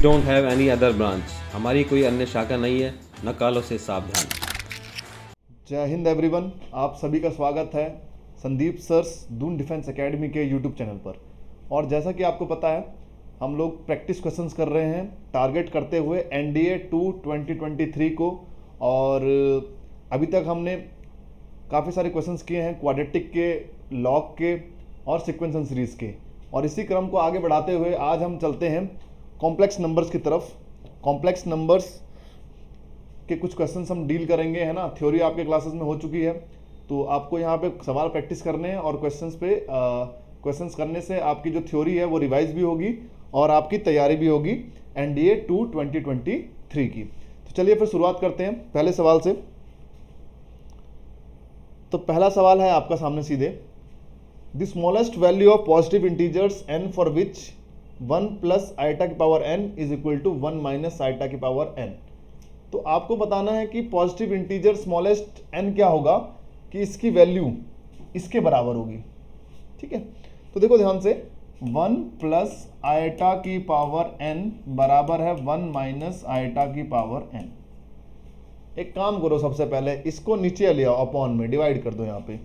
don't have any other branch. हमारी कोई अन्य शाखा नहीं है, नकालों से सावधान। जय हिंद एवरीवन, आप सभी का स्वागत है Sandeep sir's Doon defence academy के यूट्यूब चैनल पर। और जैसा कि आपको पता है, हम लोग प्रैक्टिस क्वेश्चंस कर रहे हैं टारगेट करते हुए NDA 2 2023 को। और अभी तक हमने काफ़ी सारे क्वेश्चंस किए हैं क्वाड्रेटिक के, लॉग के और सीक्वेंस सीरीज़ के। और इसी क्रम को आगे बढ़ाते हुए आज हम चलते हैं कॉम्प्लेक्स नंबर्स की तरफ। कॉम्प्लेक्स नंबर्स के कुछ क्वेश्चंस हम डील करेंगे, है ना। थ्योरी आपके क्लासेस में हो चुकी है, तो आपको यहाँ पे सवाल प्रैक्टिस करने हैं और क्वेश्चंस करने से आपकी जो थ्योरी है वो रिवाइज भी होगी और आपकी तैयारी भी होगी NDA 2 2023 की। तो चलिए फिर शुरुआत करते हैं पहले सवाल से। तो पहला सवाल है आपका सामने सीधे, the smallest value of positive integers n for which 1 plus iota की power n is equal to 1 minus iota की पावर n। तो आपको बताना है कि पॉजिटिव इंटीजर स्मॉलेस्ट n क्या होगा कि इसकी वैल्यू इसके बराबर होगी। ठीक है, तो देखो ध्यान से, 1 प्लस आइटा की पावर n बराबर है 1 माइनस आइटा की पावर n। एक काम करो, सबसे पहले इसको नीचे ले आओ, अपॉन में डिवाइड कर दो यहाँ पे।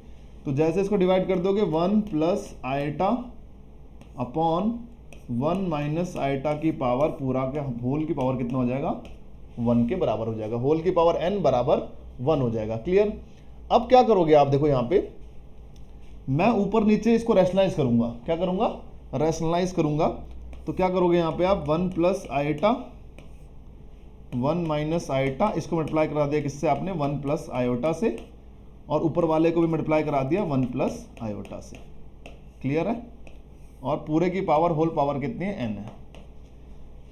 तो जैसे इसको डिवाइड कर दोगे 1 plus iota upon 1 minus iota की पावर पूरा के होल की पावर कितना हो जाएगा, 1 के बराबर हो जाएगा। होल की पावर n बराबर 1 हो जाएगा। क्लियर। अब क्या करोगे आप, देखो यहाँ पे मैं ऊपर नीचे इसको रैशनलाइज करूंगा। क्या करूंगा, रैशनलाइज करूंगा। तो क्या करोगे यहाँ पे आप, 1 प्लस आइटा 1 माइनस आइटा, इसको मल्टीप्लाई करा दिया किससे आपने, 1 प्लस आयोटा से, और ऊपर वाले को भी मल्टीप्लाई करा दिया 1 प्लस आयोटा से। क्लियर है। और पूरे की पावर होल पावर कितनी है, n है।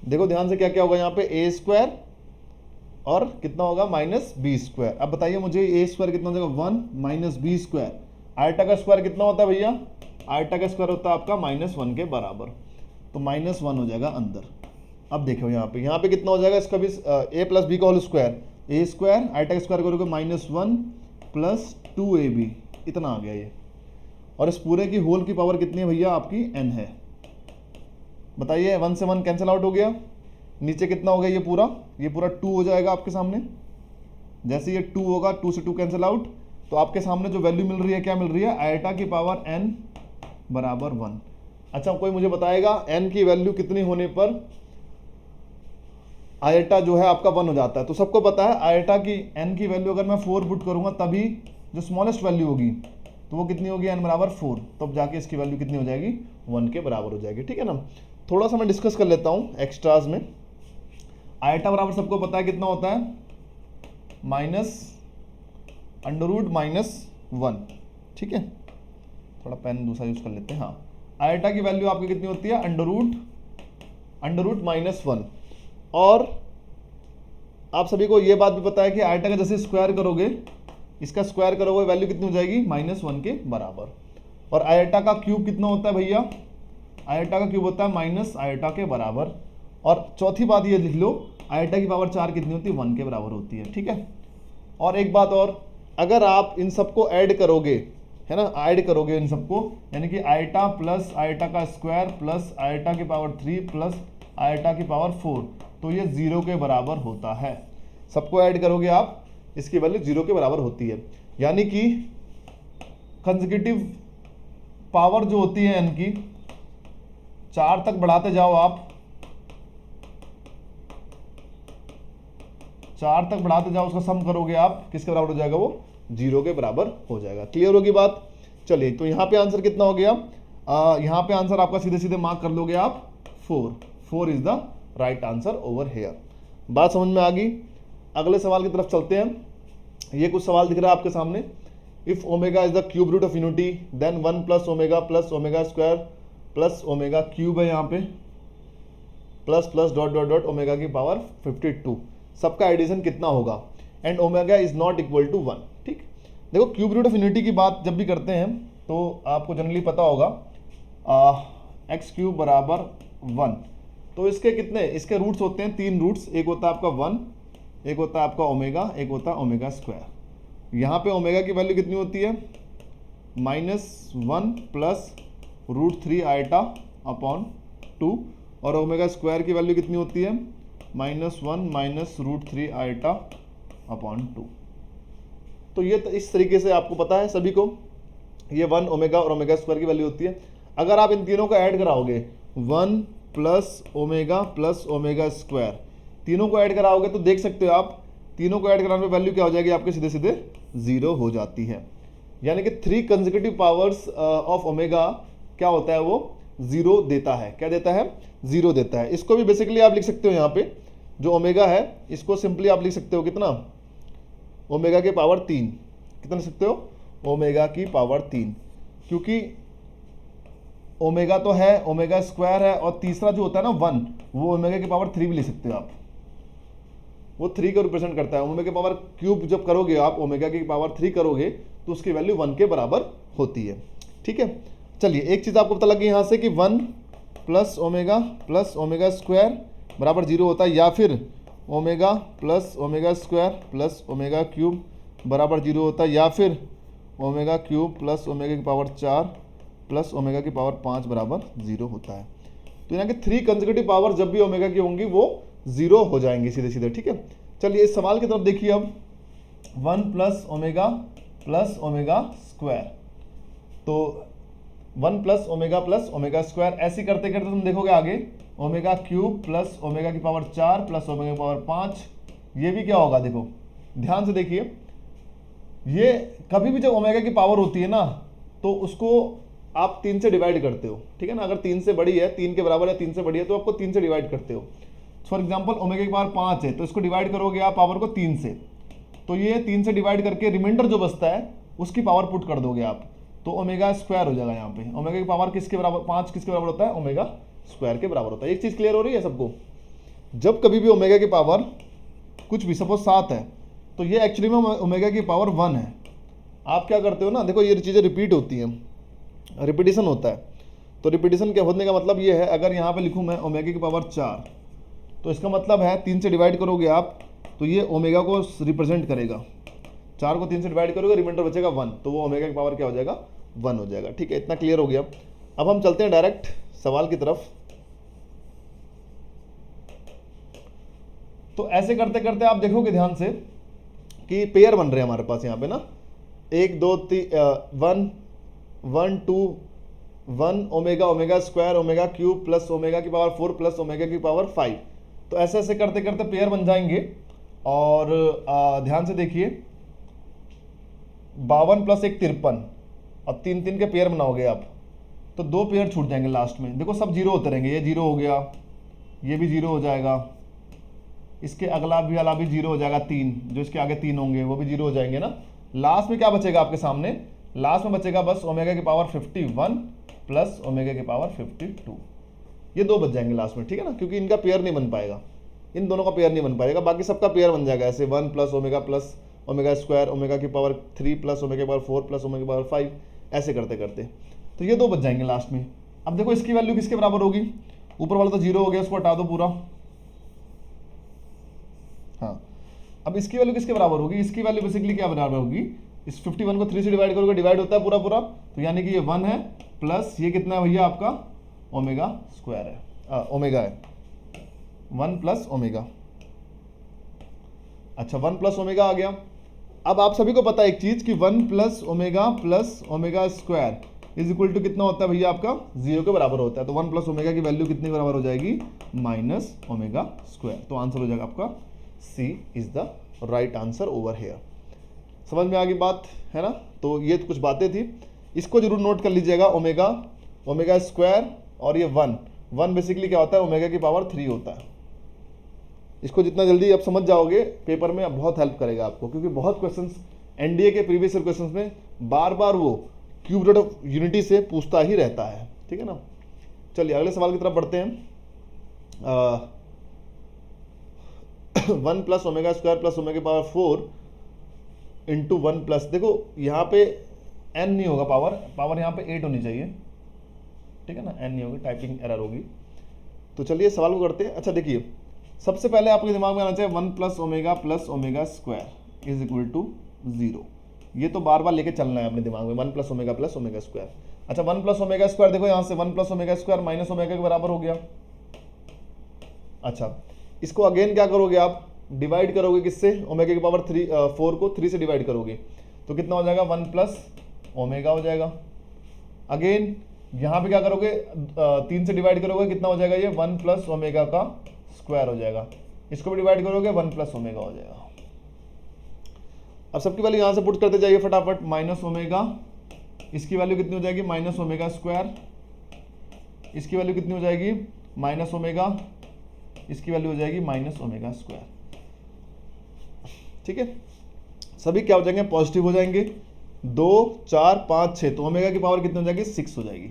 देखो ध्यान से क्या क्या होगा यहाँ पे, a स्क्वायर और कितना होगा माइनस बी स्क्वायर। अब बताइए मुझे a स्क्वायर कितना हो जाएगा, 1 माइनस बी स्क्वायर। आइटा का स्क्वायर कितना होता है भैया, आइटा का स्क्वायर होता है आपका -1 के बराबर, तो -1 हो जाएगा अंदर। अब देखो यहाँ पे कितना हो जाएगा, इसका भी a प्लस बी का whole square, a square iota का स्क्वायर करोगे -1 प्लस 2ab, इतना आ गया ये। और इस पूरे की होल की पावर कितनी है भैया, आपकी n है। बताइए, 1 से 1 कैंसिल आउट हो गया, नीचे कितना हो गया, ये पूरा 2 हो जाएगा आपके सामने। जैसे ये 2 होगा, 2 से 2 कैंसिल आउट, तो आपके सामने जो वैल्यू मिल रही है, क्या मिल रही है, आइटा की पावर n बराबर 1। अच्छा, कोई मुझे बताएगा n की वैल्यू कितनी होने पर आइटा जो है आपका 1 हो जाता है। तो सबको पता है आइटा की n की वैल्यू अगर मैं 4 पुट करूंगा तभी जो स्मॉलेस्ट वैल्यू होगी तो वो कितनी होगी, n बराबर 4, तब जाके इसकी वैल्यू कितनी हो जाएगी, 1 के बराबर हो जाएगी। ठीक है ना। थोड़ा सा मैं डिस्कस कर लेता हूँ एक्स्ट्राज में। आइटा बराबर सबको पता है कितना होता है, -√-1। ठीक है, थोड़ा पेन दूसरा यूज कर लेते हैं। हाँ, आइटा की वैल्यू आपकी कितनी होती है, √-1। और आप सभी को ये बात भी पता है कि आइटा का जैसे स्क्वायर करोगे, इसका स्क्वायर करोगे, वैल्यू कितनी हो जाएगी, -1 के बराबर। और आइटा का क्यूब कितना होता है भैया, आइटा का क्यूब होता है माइनस आइटा के बराबर। और चौथी बात ये लिख लो, आइटा की पावर 4 कितनी होती है, 1 के बराबर होती है। ठीक है। और एक बात और, अगर आप इन सबको ऐड करोगे, है ना, ऐड करोगे इन सबको, यानी कि आइटा प्लस आइटा का स्क्वायर प्लस आइटा की पावर 3 प्लस आइटा की पावर 4, तो ये 0 के बराबर होता है। सबको ऐड करोगे आप, इसकी वैल्यू 0 के बराबर होती है। यानी कि कंसेक्यूटिव पावर जो होती है n की, 4 तक बढ़ाते जाओ आप, 4 तक बढ़ाते जाओ, उसका सम करोगे आप, किसके बराबर हो जाएगा, वो 0 के बराबर हो जाएगा। क्लियर होगी बात। चलिए, तो यहाँ पे आंसर कितना हो गया, यहाँ पे आंसर आपका सीधे सीधे मार्क कर लोगे आप 4 is the right answer over hair. बात समझ में आ गई। अगले सवाल की तरफ चलते हैं। ये कुछ सवाल दिख रहा है आपके सामने। If omega is the cube root of unity then 1 plus omega square plus omega cube है यहाँ पे, प्लस डॉट ओमेगा की पावर 52, सबका एडिशन कितना होगा, and omega is not equal to 1। ठीक, देखो क्यूब रूट ऑफ यूनिटी की बात जब भी करते हैं तो आपको जनरली पता होगा एक्स क्यूब बराबर 1। तो इसके कितने, इसके रूट्स होते हैं 3 रूट्स, एक होता है आपका 1, एक होता है आपका ओमेगा, एक होता है ओमेगा स्क्वायर। यहाँ पे ओमेगा की वैल्यू कितनी होती है, -1 प्लस √3 आइटा अपॉन 2, और ओमेगा स्क्वायर की वैल्यू कितनी होती है, -1 माइनस √3 आइटा अपॉन 2। तो ये इस तरीके से आपको पता है सभी को, ये 1 ओमेगा और ओमेगा स्क्वायर की वैल्यू होती है। अगर आप इन तीनों को ऐड कराओगे 1 प्लस ओमेगा स्क्वायर, तीनों को ऐड कराओगे तो देख सकते हो आप, तीनों को ऐड कराने पे वैल्यू क्या हो जाएगी आपके, सीधे सीधे 0 हो जाती है। यानी कि 3 कंसेक्यूटिव पावर्स ऑफ ओमेगा क्या होता है, वो 0 देता है। क्या देता है, 0 देता है। इसको भी बेसिकली आप लिख सकते हो, यहाँ पे जो ओमेगा है इसको सिंपली आप लिख सकते हो कितना, ओमेगा के पावर 3। कितना लिख सकते हो, ओमेगा की पावर 3, क्योंकि ओमेगा तो है, ओमेगा स्क्वायर है, और तीसरा जो होता है ना 1, वो ओमेगा की पावर 3 भी लिख सकते हो आप, वो 3 को रिप्रेजेंट करता है। ओमेगा की पावर क्यूब जब करोगे आप, ओमेगा की पावर 3 करोगे तो उसकी वैल्यू 1 के बराबर होती है। ठीक है, चलिए एक चीज़ आपको पता लगी यहाँ से कि 1 प्लस ओमेगा स्क्वायर बराबर 0 होता है, या फिर omega plus omega square plus omega cube बराबर 0 होता है, या फिर ओमेगा क्यूब प्लस ओमेगा की पावर 4 प्लस ओमेगा की पावर 5 बराबर 0 होता है। तो यहाँ के 3 कंसेक्यूटिव पावर जब भी ओमेगा की होंगी वो 0 हो जाएंगे सीधे सीधे। ठीक है, चलिए इस सवाल की तरफ देखिए अब, 1 प्लस ओमेगा स्क्वायर, तो 1 प्लस ओमेगा स्क्वायर, ऐसे करते करते तुम देखोगे आगे ओमेगा क्यूब प्लस ओमेगा की पावर 4 प्लस ओमेगा की पावर 5, ये भी क्या होगा, देखो ध्यान से देखिए, ये कभी भी जब ओमेगा की पावर होती है ना तो उसको आप 3 से डिवाइड करते हो। ठीक है ना, अगर 3 से बड़ी है, 3 के बराबर है, 3 से बड़ी है, तो आपको 3 से डिवाइड करते हो। फॉर एग्जाम्पल ओमेगा की पावर 5 है तो इसको डिवाइड करोगे आप पावर को 3 से, तो ये 3 से डिवाइड करके रिमाइंडर जो बचता है उसकी पावर पुट कर दोगे आप, तो ओमेगा स्क्वायर हो जाएगा। यहाँ पे ओमेगा की पावर किसके बराबर, 5 किसके बराबर होता है, ओमेगा स्क्वायर के बराबर होता है। एक चीज़ क्लियर हो रही है सबको, जब कभी भी ओमेगा की पावर कुछ भी सपोज 7 है तो ये एक्चुअली में ओमेगा की पावर 1 है। आप क्या करते हो ना, देखो ये चीज़ें रिपीट होती हैं, रिपीटिशन होता है, तो रिपीटिशन के होने का मतलब ये है, अगर यहाँ पे लिखूँ मैं ओमेगा की पावर 4, तो इसका मतलब है 3 से डिवाइड करोगे आप तो ये ओमेगा को रिप्रेजेंट करेगा, 4 को 3 से डिवाइड करोगे रिमाइंडर बचेगा 1, तो वो ओमेगा की पावर क्या हो जाएगा, 1 हो जाएगा। ठीक है, इतना क्लियर हो गया। अब हम चलते हैं डायरेक्ट सवाल की तरफ। तो ऐसे करते करते आप देखोगे ध्यान से कि पेयर बन रहे हैं हमारे पास यहाँ पे ना, 1 2 3 1 2 1 omega square omega cube plus omega की पावर 4 प्लस ओमेगा की पावर 5, तो ऐसे ऐसे करते करते पेयर बन जाएंगे। और ध्यान से देखिए 52 प्लस 1 53, अब 3 3 के पेयर बनाओगे आप तो 2 पेयर छूट जाएंगे लास्ट में। देखो सब 0 होते रहेंगे, ये 0 हो गया, ये भी 0 हो जाएगा, इसके अगला भी 0 हो जाएगा, 3 जो इसके आगे 3 होंगे वो भी 0 हो जाएंगे ना। लास्ट में क्या बचेगा आपके सामने, लास्ट में बचेगा बस ओमेगा की पावर 51 प्लस ओमेगा की पावर 52, ये 2 बच जाएंगे लास्ट में। ठीक है ना, क्योंकि इनका पेयर नहीं बन पाएगा, इन दोनों का पेयर नहीं बन पाएगा, बाकी सबका पेयर बन जाएगा ऐसे 1 प्लस ओमेगा स्क्वायर ओमेगा की पावर 3 प्लस ओमेगा की पावर 4 प्लस ओमेगा की पावर 5, ऐसे करते करते तो ये 2 बच जाएंगे लास्ट में। अब देखो इसकी वैल्यू किसके बराबर होगी, ऊपर वाला तो 0 हो गया, उसको हटा दो पूरा। हाँ, अब इसकी वैल्यू किसके बराबर होगी, इसकी वैल्यू बेसिकली क्या बराबर होगी, इस 51 को 3 से डिवाइड करोगे, डिवाइड होता है पूरा पूरा, तो यानी कि ये 1 है प्लस ये कितना है भैया आपका ओमेगा स्क्वायर है, ओमेगा है 1 प्लस ओमेगा। अच्छा 1 प्लस ओमेगा आ गया। अब आप सभी को पता है एक चीज कि 1 plus omega square is equal to कितना होता है भैया आपका 0 के बराबर होता है, तो 1 प्लस ओमेगा की वैल्यू कितने के बराबर हो जाएगी, माइनस ओमेगा स्क्वायर। तो आंसर हो जाएगा आपका C is the right answer over here. समझ में आ गई बात है ना। तो ये कुछ बातें थी, इसको जरूर नोट कर लीजिएगा, ओमेगा स्क्वायर और ये 1 बेसिकली क्या होता है, ओमेगा की पावर 3 होता है। इसको जितना जल्दी आप समझ जाओगे पेपर में बहुत हेल्प करेगा आपको, क्योंकि बहुत क्वेश्चंस एनडीए के प्रीवियस ईयर क्वेश्चंस में बार बार वो क्यूब रूट ऑफ यूनिटी से पूछता ही रहता है। ठीक है ना, चलिए अगले सवाल की तरफ बढ़ते हैं। 1 plus omega square plus omega की पावर 4 इंटू 1 प्लस, देखो यहाँ पे n नहीं होगा, पावर यहाँ पे 8 होनी चाहिए। ठीक है ना, n नहीं होगी, टाइपिंग एरर होगी। तो चलिए सवाल को करते हैं। अच्छा देखिए, सबसे पहले आपके दिमाग में आना चाहिए 1 plus omega square is equal to 0। ये तो बार बार लेके चलना है अपने दिमाग में, 1 प्लस ओमेगा स्क्वायर। अच्छा 1 प्लस ओमेगा स्क्वायर, देखो यहाँ से 1 plus omega square minus omega के बराबर हो गया। अच्छा, इसको अगेन क्या करोगे आप, डिवाइड करोगे किससे, ओमेगा की पावर 4 को 3 से डिवाइड करोगे तो कितना हो जाएगा, 1 प्लस ओमेगा हो जाएगा। अगेन यहाँ पे क्या करोगे, 3 से डिवाइड करोगे कितना हो जाएगा, ये 1 प्लस ओमेगा का स्क्वायर हो जाएगा। इसको भी डिवाइड करोगे 1 प्लस ओमेगा हो जाएगा। अब सबकी वैल्यू यहाँ से पुट करते जाइए फटाफट, माइनस ओमेगा, इसकी वैल्यू कितनी हो जाएगी, माइनस ओमेगा स्क्वायर, इसकी वैल्यू कितनी हो जाएगी, माइनस ओमेगा, इसकी वैल्यू हो जाएगी माइनस ओमेगा स्क्वायर। ठीक है, सभी क्या हो जाएंगे, पॉजिटिव हो जाएंगे। 2 4 5 6, तो ओमेगा की पावर कितनी हो जाएगी, 6 हो जाएगी।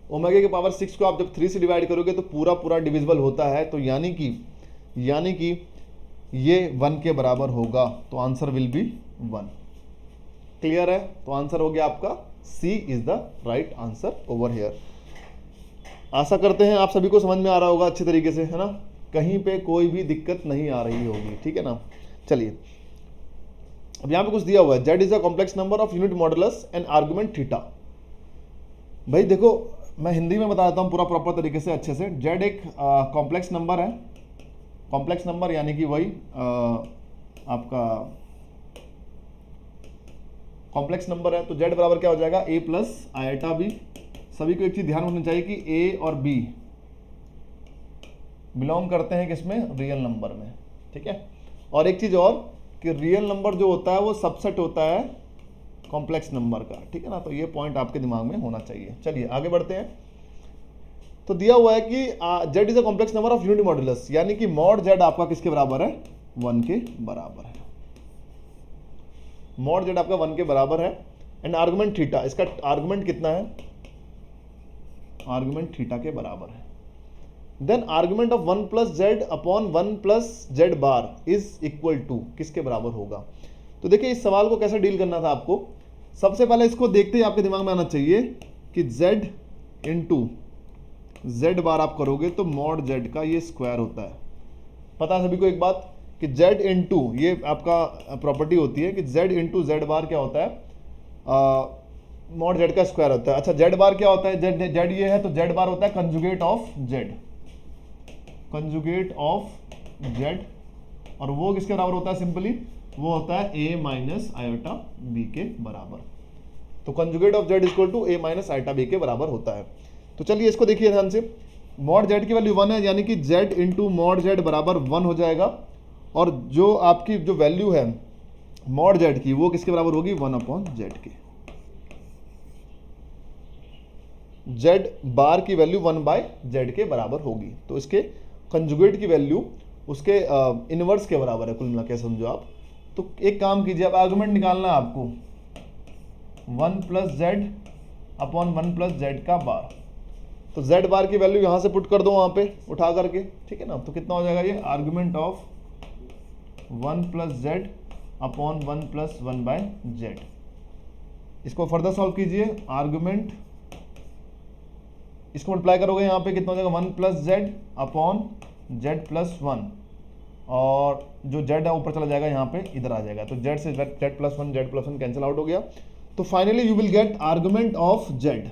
ओमेगा की पावर 6 को आप जब 3 से डिवाइड करोगे तो पूरा पूरा डिविजिबल होता है, तो यानी कि ये 1 के बराबर होगा, तो आंसर विल बी 1। क्लियर है, तो आंसर हो गया आपका C is the right answer over here. आशा करते हैं आप सभी को समझ में आ रहा होगा अच्छे तरीके से, है ना, कहीं पे कोई भी दिक्कत नहीं आ रही होगी। ठीक है ना, चलिए अब यहाँ पे कुछ दिया हुआ है, Z is a complex number of unit modulus and argument theta. भाई देखो, मैं हिंदी में बता देता हूँ पूरा प्रॉपर तरीके से अच्छे से। जेड एक कॉम्प्लेक्स नंबर है, कॉम्प्लेक्स नंबर यानी कि वही आपका कॉम्प्लेक्स नंबर है, तो जेड बराबर क्या हो जाएगा, ए प्लस आयटा बी। सभी को एक चीज ध्यान रखनी चाहिए कि ए और बी बिलोंग करते हैं किसमें, रियल नंबर में। ठीक है, और एक चीज और कि रियल नंबर जो होता है वो सबसेट होता है कॉम्प्लेक्स नंबर का। ठीक है ना, तो ये पॉइंट आपके दिमाग में होना चाहिए। चलिए आगे बढ़ते हैं। तो दिया हुआ है कि Z is a complex number of unit modulus, यानी कि मॉड जेड आपका किसके बराबर है, 1 के बराबर है। मॉड जेड आपका 1 के बराबर है। एंड आर्गुमेंट थीटा, इसका आर्गुमेंट कितना है, आर्गुमेंट थीटा के बराबर है। Then argument of 1 plus Z upon 1 plus Z bar is equal to किसके बराबर होगा। तो देखिए इस सवाल को कैसे डील करना था आपको। सबसे पहले इसको देखते ही आपके दिमाग में आना चाहिए कि z इंटू जेड बार आप करोगे तो मॉड जेड का ये स्क्वायर होता है। पता है सभी को एक बात कि z इंटू, ये आपका प्रॉपर्टी होती है कि z इंटू जेड बार क्या होता है, मॉड जेड का स्क्वायर होता है। अच्छा जेड बार क्या होता है, जेड ये है तो जेड बार होता है conjugate of Z, conjugate of Z, और वो किसके बराबर होता है, सिंपली वो होता है a माइनस आयोटा b के बराबर। तो conjugate of z equal to a minus iota b के बराबर होता है। तो चलिए इसको देखिए ध्यान से, मॉड z की वैल्यू 1 है, यानी कि z इंटू मॉड z बराबर 1 हो जाएगा, और जो आपकी जो वैल्यू है मॉड z की वो किसके बराबर होगी, 1 अपॉन जेड के। z बार की वैल्यू 1 बाय जेड के बराबर होगी, तो इसके कंजुगेट की वैल्यू उसके इनवर्स के बराबर है, कुल मिला के समझो आप। तो एक काम कीजिए, अब आर्गुमेंट निकालना है आपको 1 plus Z upon 1 plus Z का बार। तो जेड बार की वैल्यू यहाँ से पुट कर दो वहाँ पे उठा करके, ठीक है ना। तो कितना हो जाएगा ये, argument of 1 plus Z upon 1 plus 1 by Z. इसको फर्दर सॉल्व कीजिए, आर्गुमेंट, इसको मल्टीप्लाई करोगे यहाँ पे कितना हो जाएगा, 1 plus Z upon Z plus 1, और जो जेड है ऊपर चला जाएगा यहाँ पे इधर आ जाएगा, तो जेड से जेड प्लस 1 कैंसिल आउट हो गया। तो finally you will get argument of Z.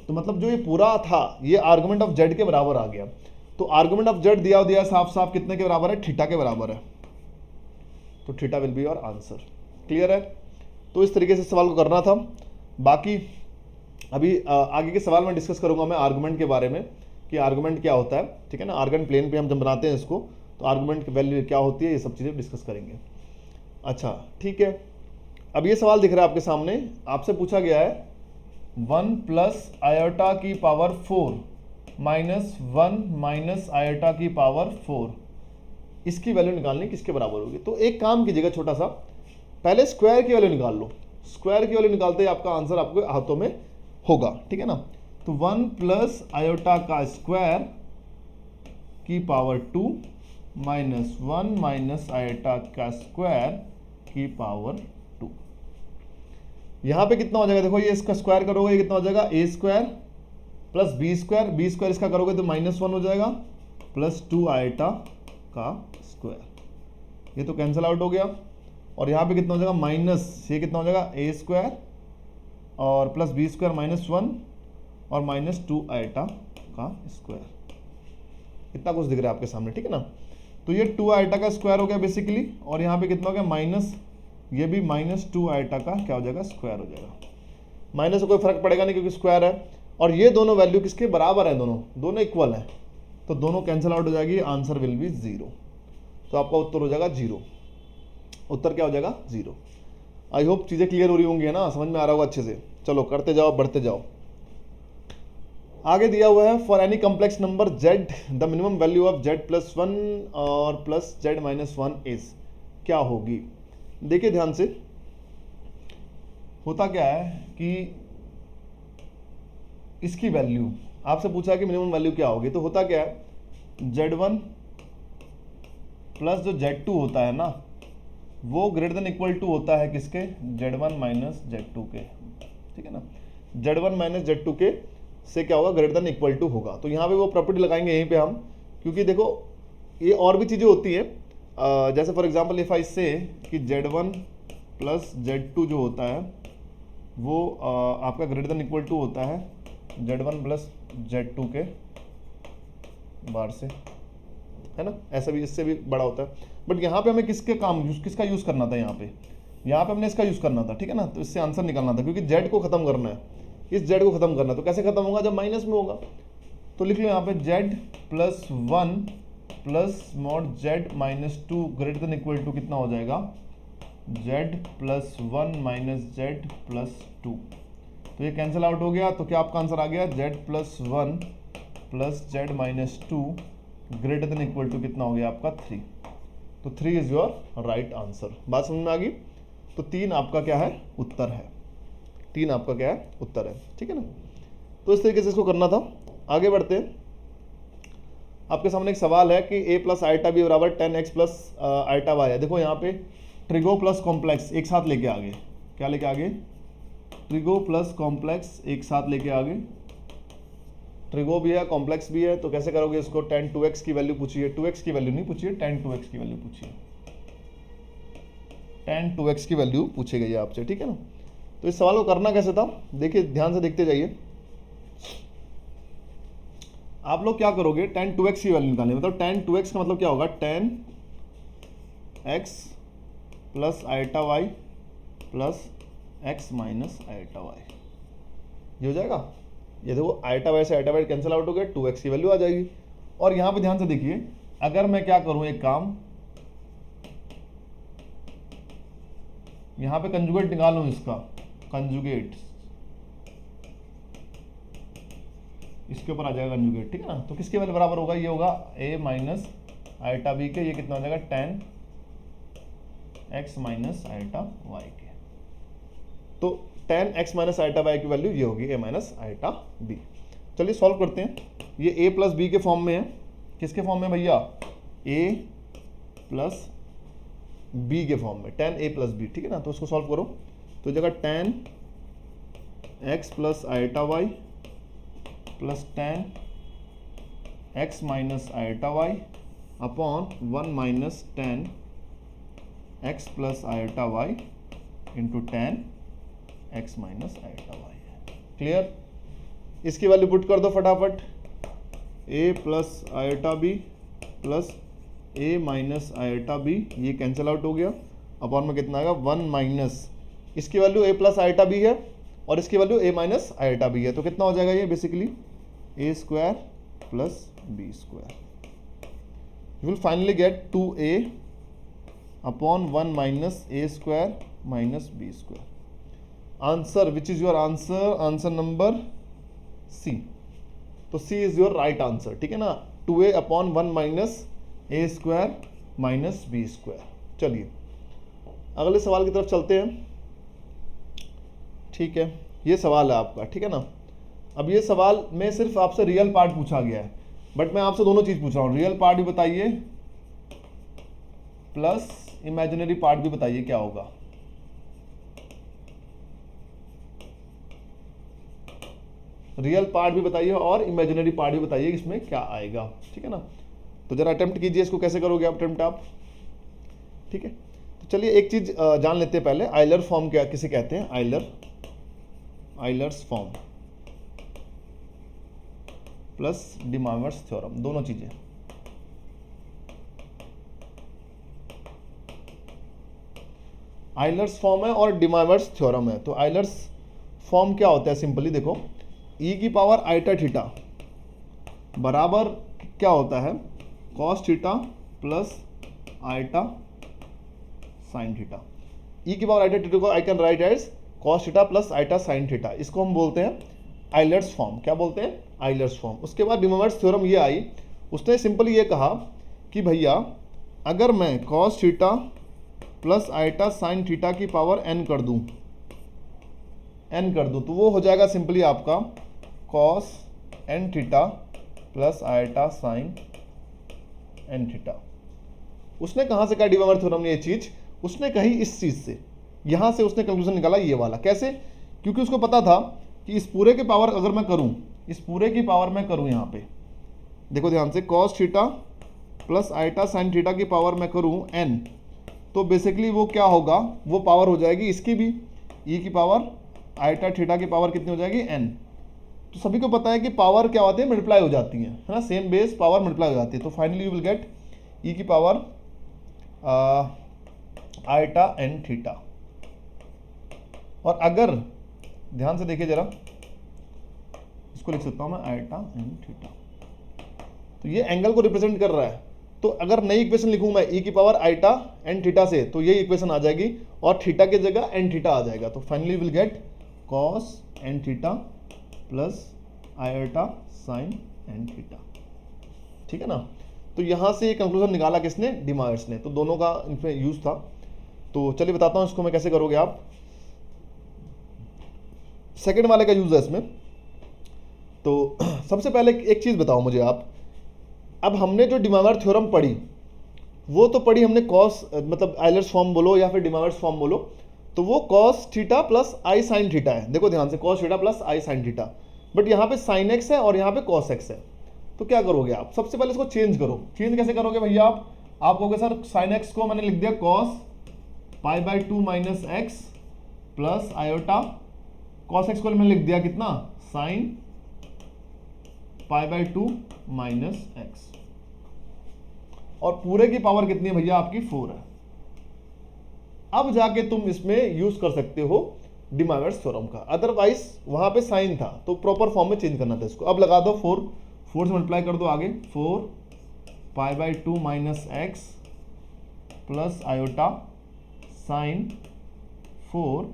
तो मतलब जो ये पूरा था ये आर्गुमेंट ऑफ जेड के बराबर आ गया। तो आर्गुमेंट ऑफ जेड दिया साफ साफ कितने के बराबर है, थीटा के बराबर है। तो theta will be your answer. Clear है, तो इस तरीके से सवाल को करना था। बाकी अभी आगे के सवाल में डिस्कस करूंगा मैं आर्गुमेंट के बारे में कि आर्गुमेंट क्या होता है, ठीक है ना। आर्गन प्लेन पे हम जब बनाते हैं इसको तो आर्गुमेंट की वैल्यू क्या होती है, ये सब चीज़ें डिस्कस करेंगे। अच्छा ठीक है, अब ये सवाल दिख रहा है आपके सामने, आपसे पूछा गया है 1 प्लस आयोटा की पावर 4 माइनस 1 माइनस आयोटा की पावर 4, इसकी वैल्यू निकालनी किसके बराबर होगी। तो एक काम कीजिएगा छोटा सा, पहले स्क्वायर की वैल्यू निकाल लो। स्क्वायर की वैल्यू निकालते ही आपका आंसर आपके हाथों में होगा, ठीक है ना। तो 1 प्लस आयोटा का स्क्वायर की पावर 2 माइनस 1 माइनस आयोटा का स्क्वायर की पावर 2। यहां पे कितना हो जाएगा, देखो ये इसका स्क्वायर करोगे ये कितना हो जाएगा, a square plus b square इसका करोगे तो -1 हो जाएगा, प्लस 2 आयोटा का स्क्वायर, ये तो कैंसिल आउट हो गया। और यहाँ पे कितना हो जाएगा, माइनस ये कितना हो जाएगा, a स्क्वायर और प्लस b स्क्वायर -1 और -2 आयोटा का स्क्वायर। इतना कुछ दिख रहा है आपके सामने, ठीक है ना। तो ये 2 आइटा का स्क्वायर हो गया बेसिकली, और यहाँ पे कितना हो गया माइनस, ये भी -2 आइटा का क्या हो जाएगा स्क्वायर हो जाएगा। माइनस से कोई फर्क पड़ेगा नहीं क्योंकि स्क्वायर है, और ये दोनों वैल्यू किसके बराबर है, दोनों इक्वल है, तो दोनों कैंसिल आउट हो जाएगी, आंसर विल बी 0। तो आपका उत्तर हो जाएगा 0। उत्तर क्या हो जाएगा 0। आई होप चीज़ें क्लियर हो रही होंगी, है ना, समझ में आ रहा होगा अच्छे से। चलो करते जाओ, बढ़ते जाओ। आगे दिया हुआ है for any complex number z the minimum value of z+1 और +z-1 इज, क्या होगी। देखिए ध्यान से, होता क्या है कि इसकी वैल्यू आपसे पूछा है कि मिनिमम वैल्यू क्या होगी, तो होता क्या है z1 प्लस जो z2 होता है ना, वो ग्रेटर देन इक्वल टू होता है किसके, z1 माइनस z2 के, ठीक है ना। z1 माइनस z2 के से क्या होगा, ग्रेटर देन इक्वल टू होगा। तो यहाँ पे वो प्रॉपर्टी लगाएंगे यहीं पे हम, क्योंकि देखो ये और भी चीज़ें होती हैं, जैसे फॉर एग्जांपल इफ आई से कि z1 प्लस z2 जो होता है वो आपका ग्रेटर देन इक्वल टू होता है z1 प्लस z2 के बार से, है ना, ऐसा भी इससे भी बड़ा होता है। बट यहाँ पे हमें किसका यूज़ करना था, यहाँ पे हमने इसका यूज़ करना था, ठीक है ना। तो इससे आंसर निकालना था, क्योंकि z को खत्म करना है, इस z को खत्म करना है। तो कैसे खत्म होगा, जब माइनस में होगा। तो लिख लो यहाँ पे z+1 plus mod z-2 greater than equal to कितना हो जाएगा, z+1 माइनस z+2। तो ये कैंसिल आउट हो गया, तो क्या आपका आंसर आ गया, z+1 plus z-2 greater than equal to कितना हो गया आपका 3। तो 3 इज योर राइट आंसर। बात समझ में आ गई। तो 3 आपका क्या है, उत्तर है। 3 आपका क्या है, उत्तर है, ठीक है ना। तो इस तरीके से इसको करना था। आगे बढ़ते हैं। आपके सामने एक सवाल है कि a प्लस आइटा बी बराबर 10x प्लस आइटा वाई है। देखो यहाँ पे ट्रिगो प्लस कॉम्प्लेक्स एक साथ लेके आगे, क्या लेके आगे, ट्रिगो प्लस कॉम्प्लेक्स एक साथ लेके आगे। ट्रिगो भी है, कॉम्प्लेक्स भी है, तो कैसे करोगे इसको, tan 2x की वैल्यू पूछिए, 2x की वैल्यू नहीं पूछिए, tan 2x की वैल्यू पूछिए, tan 2x की वैल्यू पूछी गई है आपसे, ठीक है ना। तो इस सवाल को करना कैसे था, देखिए ध्यान से देखते जाइए। आप लोग क्या करोगे, tan 2x की वैल्यू निकालनी, मतलब tan 2x का मतलब क्या होगा, tan x plus iota Y plus x minus iota Y, ये हो जाएगा। ये देखो आइटा वाई से आइटा वाई कैंसिल आउट हो गया, 2x की वैल्यू आ जाएगी। और यहाँ पे ध्यान से देखिए, अगर मैं क्या करूँ एक काम, यहाँ पे कंजुगेट निकालूँ इसका, कंजुगेट इसके ऊपर आ जाएगा कंजुगेट, ठीक है ना। तो किसके वैल्यू बराबर होगा, ये होगा a माइनस आइटा बी के, ये कितना हो जाएगा tan x minus iota y के। तो tan x minus iota y की वैल्यू ये होगी a माइनस आइटा b। चलिए सॉल्व करते हैं। ये a प्लस बी के फॉर्म में है, किसके फॉर्म में भैया, a प्लस b के फॉर्म में, tan a प्लस b, ठीक है ना। तो उसको सॉल्व करो, तो जगह tan x plus iota y plus tan x minus iota y upon 1 minus tan x plus iota y into tan x minus iota y। Clear. इसकी वैल्यू पुट कर दो फटाफट, a plus iota b plus a minus iota b, ये cancel out हो गया। Upon में कितना आएगा, 1 माइनस, इसकी value a plus iota b है और इसकी value a minus iota b है, तो कितना हो जाएगा ये basically a square plus b square. You will finally get 2a upon 1 minus a square minus b square. Answer which is your answer, answer number C. तो C is your right answer, ठीक है ना, 2a upon 1 minus a square minus b square. चलिए अगले सवाल की तरफ चलते हैं। ठीक है, ये सवाल है आपका, ठीक है ना। अब ये सवाल में सिर्फ आपसे रियल पार्ट पूछा गया है, बट मैं आपसे दोनों चीज पूछ रहा हूँ, रियल पार्ट भी बताइए प्लस इमेजिनरी पार्ट भी बताइए क्या होगा। रियल पार्ट भी बताइए और इमेजिनरी पार्ट भी बताइए इसमें क्या आएगा, ठीक है ना। तो जरा अटेम्प्ट कीजिए, इसको कैसे करोगे आप अटेम्प्ट आप, ठीक है। तो चलिए एक चीज जान लेते हैं पहले, आइलर फॉर्म क्या किसे कहते हैं, Euler's form plus D Morgan's theorem, दोनों चीजें। आइलर्स फॉर्म है और डिमावर्स थ्योरम है। तो आइलर्स फॉर्म क्या होता है, सिंपली देखो, ई की पावर आइटा थीटा बराबर क्या होता है, cos theta plus iota sine theta. E की पावर आइटा थीटा को I can write as cos theta plus iota sine theta. इसको हम बोलते हैं आइलर्स फॉर्म। क्या बोलते हैं, आइलर्स फॉर्म। उसके बाद डिमोवर्स थ्योरम ये आई, उसने सिंपली ये कहा कि भैया अगर मैं cos theta plus iota sine theta की पावर n कर दूं तो वो हो जाएगा सिंपली आपका cos n theta plus iota sine n theta. उसने कहाँ से कहा डिमोवर्स थ्योरम ने ये चीज़, उसने कही इस चीज़ से, यहाँ से उसने कंक्लूजन निकाला ये वाला। कैसे, क्योंकि उसको पता था कि इस पूरे के पावर अगर मैं करूँ, इस पूरे की पावर मैं करूँ, यहाँ पे देखो ध्यान से, cos theta plus iota sine theta की पावर मैं करूँ n, तो बेसिकली वो क्या होगा, वो पावर हो जाएगी इसकी भी, e की पावर आइटा थीटा की पावर कितनी हो जाएगी n। तो सभी को पता है कि पावर क्या होती है, मल्टीप्लाई हो जाती है ना, सेम बेस पावर मल्टीप्लाई हो जाती है। तो finally you will get e की पावर आइटा n थीटा। और अगर ध्यान से देखिए जरा, इसको लिख सकता हूं मैं आइटा n थीटा, तो ये एंगल को रिप्रेजेंट कर रहा है। तो अगर नई इक्वेशन लिखूं मैं e की पावर आइटा n थीटा से, तो ये इक्वेशन आ जाएगी और थीटा की जगह n थीटा आ जाएगा। तो finally will get cos n theta plus iota sine n theta. ठीक है ना। तो यहां से ये कंक्लूजन निकाला किसने, डिमॉवर्स ने। तो दोनों का इनमें यूज था। तो चलिए बताता हूं इसको मैं कैसे करोगे आप। सेकंड वाले का यूज है इसमें। तो सबसे पहले एक चीज बताओ मुझे आप, अब हमने जो डिमॉवर्स थ्योरम पढ़ी, वो तो पढ़ी हमने कॉस, मतलब आइलर्स फॉर्म बोलो या फिर डिमॉवर्स फॉर्म बोलो, तो वो कॉस थीटा प्लस आई साइन थीटा है। देखो ध्यान से, cos theta plus I sine theta, but यहाँ पे साइन एक्स है और यहाँ पे कॉस एक्स है। तो क्या करोगे आप, सबसे पहले इसको चेंज करो। चेंज कैसे करोगे भैया आप कहोगे सर साइन एक्स को मैंने लिख दिया cos pi by 2 minus x plus iota, cos x को मैंने लिख दिया कितना, sign pi by 2 minus x, और पूरे की पावर कितनी है भैया आपकी 4 है। अब जाके तुम इसमें यूज कर सकते हो डिमॉवर्स थ्योरम का, अदरवाइज वहां पे साइन था तो प्रॉपर फॉर्म में चेंज करना था इसको। अब लगा दो 4 से मल्टीप्लाई कर दो आगे, 4 pi by 2 minus x plus iota sign 4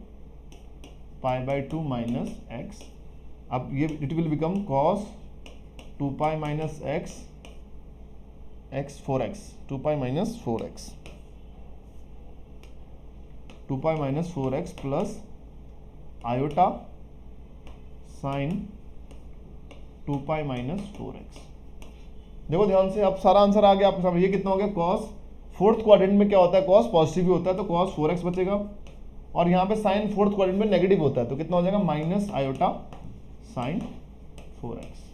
pi by 2 minus x. अब ये it will become cos 2 pi minus x x 4x, 2 pi minus 4x, 2 pi minus 4x plus iota sign 2 pi minus 4x। देखो ध्यान से, अब सारा answer आ गया आपके सामने। ये कितना हो गया, कॉस, फोर्थ क्वाड्रेंट में क्या होता है, कॉस पॉजिटिव भी होता है, तो कॉस 4x बचेगा, और यहाँ पे साइन फोर्थ क्वाड्रेंट में नेगेटिव होता है, तो कितना हो जाएगा, minus iota sign 4x,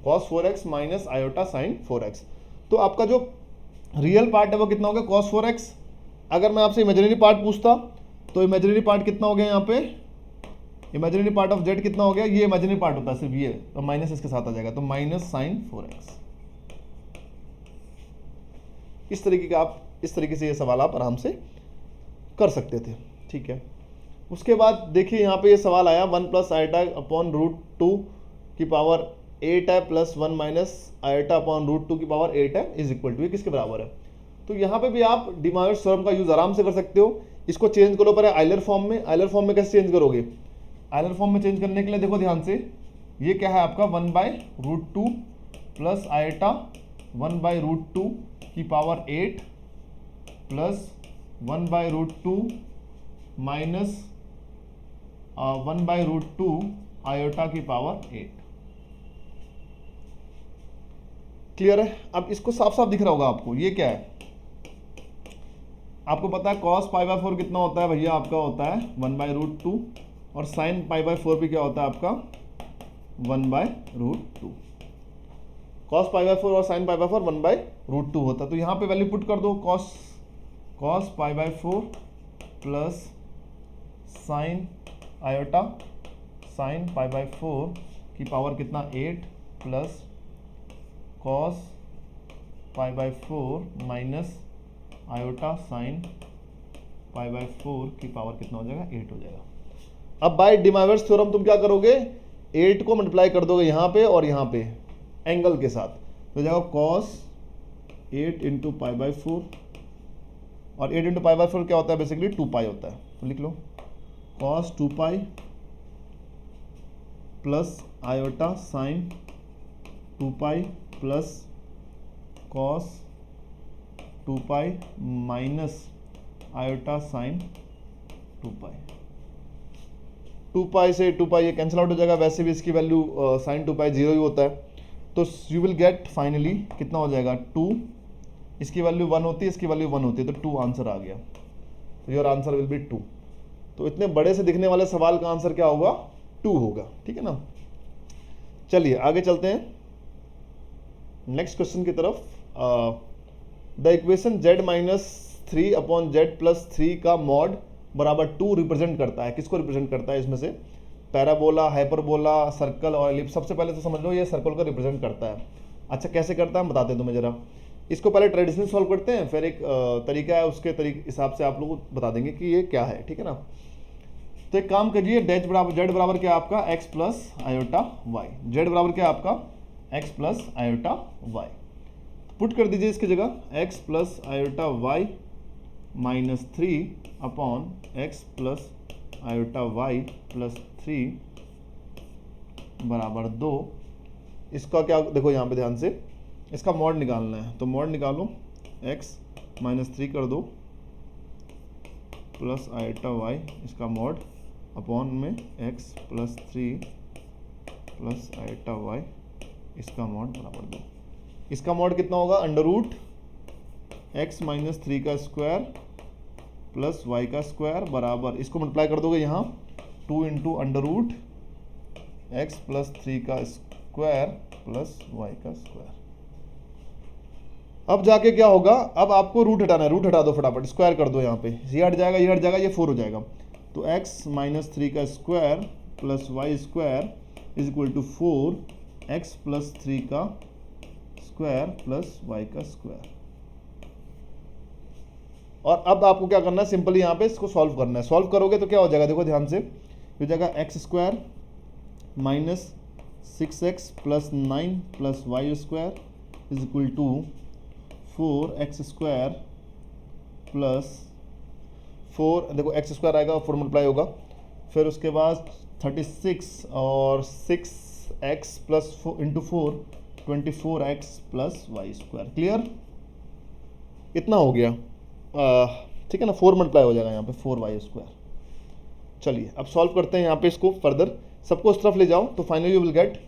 cos 4x minus iota sign 4x। तो आपका जो रियल पार्ट है वो कितना हो गया, cos 4x। अगर मैं आपसे इमेजिनरी पार्ट पूछता, तो इमेजिनरी पार्ट कितना हो गया, यहाँ पे इमेजिनरी पार्ट ऑफ z कितना हो गया, ये इमेजिनरी पार्ट होता है सिर्फ ये, तो माइनस इसके साथ आ जाएगा, तो माइनस साइन 4x। इस तरीके का आप, इस तरीके से ये सवाल आप आराम से कर सकते थे। ठीक है। उसके बाद देखिए यहाँ पे ये सवाल आया 1 प्लस आइटा अपॉन रूट 2 की पावर 8 है plus 1 minus iota upon root 2 की पावर 8 है इज इक्वल टू, ये किसके बराबर है। तो यहाँ पे भी आप डिमॉवर्स थ्योरम का यूज आराम से कर सकते हो। इसको चेंज करो पर आइलर फॉर्म में। आइलर फॉर्म में कैसे चेंज करोगे, आइलर फॉर्म में चेंज करने के लिए देखो ध्यान से, ये क्या है आपका 1 by root 2 plus iota 1 by root 2 की power 8 plus 1 by root 2 minus 1 by root 2 iota की पावर 8। क्लियर है। अब इसको साफ साफ दिख रहा होगा आपको, ये क्या है, आपको पता है cos पाई बाई 4 कितना होता है भैया, आपका होता है 1 बाई रूट 2, और साइन पाई बाई 4 भी क्या होता है आपका 1 by root 2। cos pi by 4 और sine pi by 4 1 by root 2 होता है। तो यहाँ पे वैल्यू पुट कर दो, cos pi by 4 plus sine iota sine pi by 4 की पावर कितना 8 plus cos pi by 4 minus iota sine π/4 की पावर कितना हो जाएगा, 8 हो जाएगा। अब बाय डिमावर्स थ्योरम तुम क्या करोगे, 8 को मल्टीप्लाई कर दोगे यहाँ पे और यहाँ पे एंगल के साथ, तो जाएगा cos 8 इंटू π/4, और 8 इंटू π/4 क्या होता है, बेसिकली 2π होता है, तो लिख लो cos 2π plus iota sine 2π plus cos 2π minus iota sine 2π। 2π से 2π ये कैंसिल आउट हो जाएगा, वैसे भी इसकी वैल्यू साइन 2π 0 ही होता है, तो यू विल गेट फाइनली कितना हो जाएगा 2, इसकी वैल्यू 1 होती है, इसकी वैल्यू 1 होती है, तो 2 आंसर आ गया, तो योर आंसर विल बी 2। तो इतने बड़े से दिखने वाले सवाल का आंसर क्या होगा, 2 होगा, ठीक है ना। चलिए आगे चलते हैं नेक्स्ट क्वेश्चन की तरफ। The equation z-3 upon z+3 का मॉड बराबर 2 रिप्रेजेंट करता है, किसको रिप्रेजेंट करता है इसमें से, पैराबोला, हाइपरबोला, सर्कल और एलिप्स। सबसे पहले तो समझ लो ये सर्कल को रिप्रेजेंट करता है। अच्छा कैसे करता है बताते हैं तुम्हें जरा, इसको पहले ट्रेडिशनल सॉल्व करते हैं, फिर एक तरीका है, उसके हिसाब से आप लोग को बता देंगे कि ये क्या है, ठीक है ना। तो एक काम करिए, z बराबर क्या आपका x plus iota y, z बराबर क्या आपका x plus iota y, put कर दीजिए इसकी जगह x plus iota y minus 3 upon x plus iota y plus 3 बराबर 2। इसका क्या देखो यहाँ पे ध्यान से, इसका मॉड निकालना है, तो मॉड निकालो, x माइनस 3 कर दो प्लस आयोटा y, इसका मॉड अपॉन में x plus 3 plus iota y, इसका मॉड बराबर 2। इसका मॉड कितना होगा, अंडर रूट x माइनस 3 का स्क्वायर प्लस y का स्क्वायर बराबर, इसको मल्टीप्लाई कर दोगे यहाँ 2 into under root x plus 3 का स्क्वायर प्लस y का स्क्वायर। अब जाके क्या होगा, अब आपको रूट हटाना है, रूट हटा दो फटाफट, स्क्वायर कर दो यहाँ पे, ये हट जाएगा, ये हट जाएगा, ये 4 हो जाएगा, तो x माइनस 3 का square plus y square is equal to 4 x plus 3 का स्क्वायर प्लस y का स्क्वायर। और अब आपको क्या करना है, सिंपली यहाँ पे इसको सॉल्व करना है। सॉल्व करोगे तो क्या हो जाएगा, देखो ध्यान से, हो जाएगा x square minus 6x plus 9 प्लस Y square is equal to 4x square plus 4, देखो एक्स स्क्वायर आएगा, 4 मल्टीप्लाई होगा, फिर उसके बाद 36 और 6x plus into 4 24x plus Y square. Clear, इतना हो गया, ठीक है ना, 4 मल्टीप्लाई हो जाएगा यहाँ पे 4y स्क्वायर। चलिए अब सॉल्व करते हैं यहाँ पे इसको फर्दर, सबको उस तरफ ले जाओ, तो finally you will get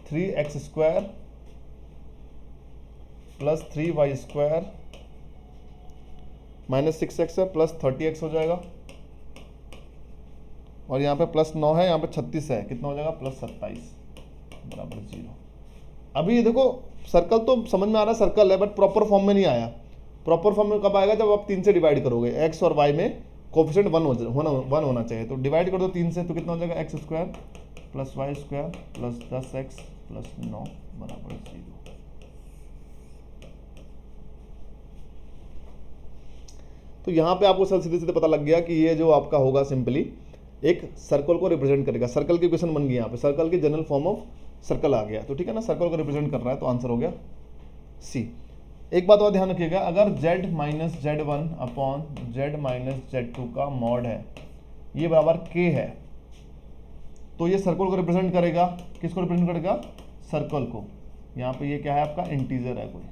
3x square plus 3y square minus 6x है प्लस 30x हो जाएगा, और यहाँ पे प्लस 9 है, यहाँ पे 36 है, कितना हो जाएगा प्लस 27 बराबर 0। अभी ये देखो सर्कल तो समझ में आ रहा है, सर्कल है, बट प्रॉपर फॉर्म में नहीं आया। प्रॉपर फॉर्म में कब आएगा, जब आप 3 से डिवाइड करोगे, x और y में कोफिशिएंट 1 होना चाहिए, तो डिवाइड कर दो 3 से, तो कितना हो जाएगा x square plus Y square plus 10x plus 9 बराबर 0। तो यहाँ पे आपको सीधे सीधे पता लग गया कि ये जो आपका होगा सिंपली एक सर्कल को रिप्रेजेंट करेगा। सर्कल की क्वेश्चन बन गई यहाँ पे, सर्कल की जनरल फॉर्म ऑफ सर्कल आ गया, तो ठीक है ना, सर्कल को रिप्रेजेंट कर रहा है, तो आंसर हो गया सी। एक बात और ध्यान रखिएगा, अगर z minus z1 upon z minus z2 का मॉड है, ये बराबर k है, तो ये सर्कल को रिप्रेजेंट करेगा, किसको रिप्रेजेंट करेगा, सर्कल को। यहाँ पे ये क्या है आपका, इंटीजर है कोई,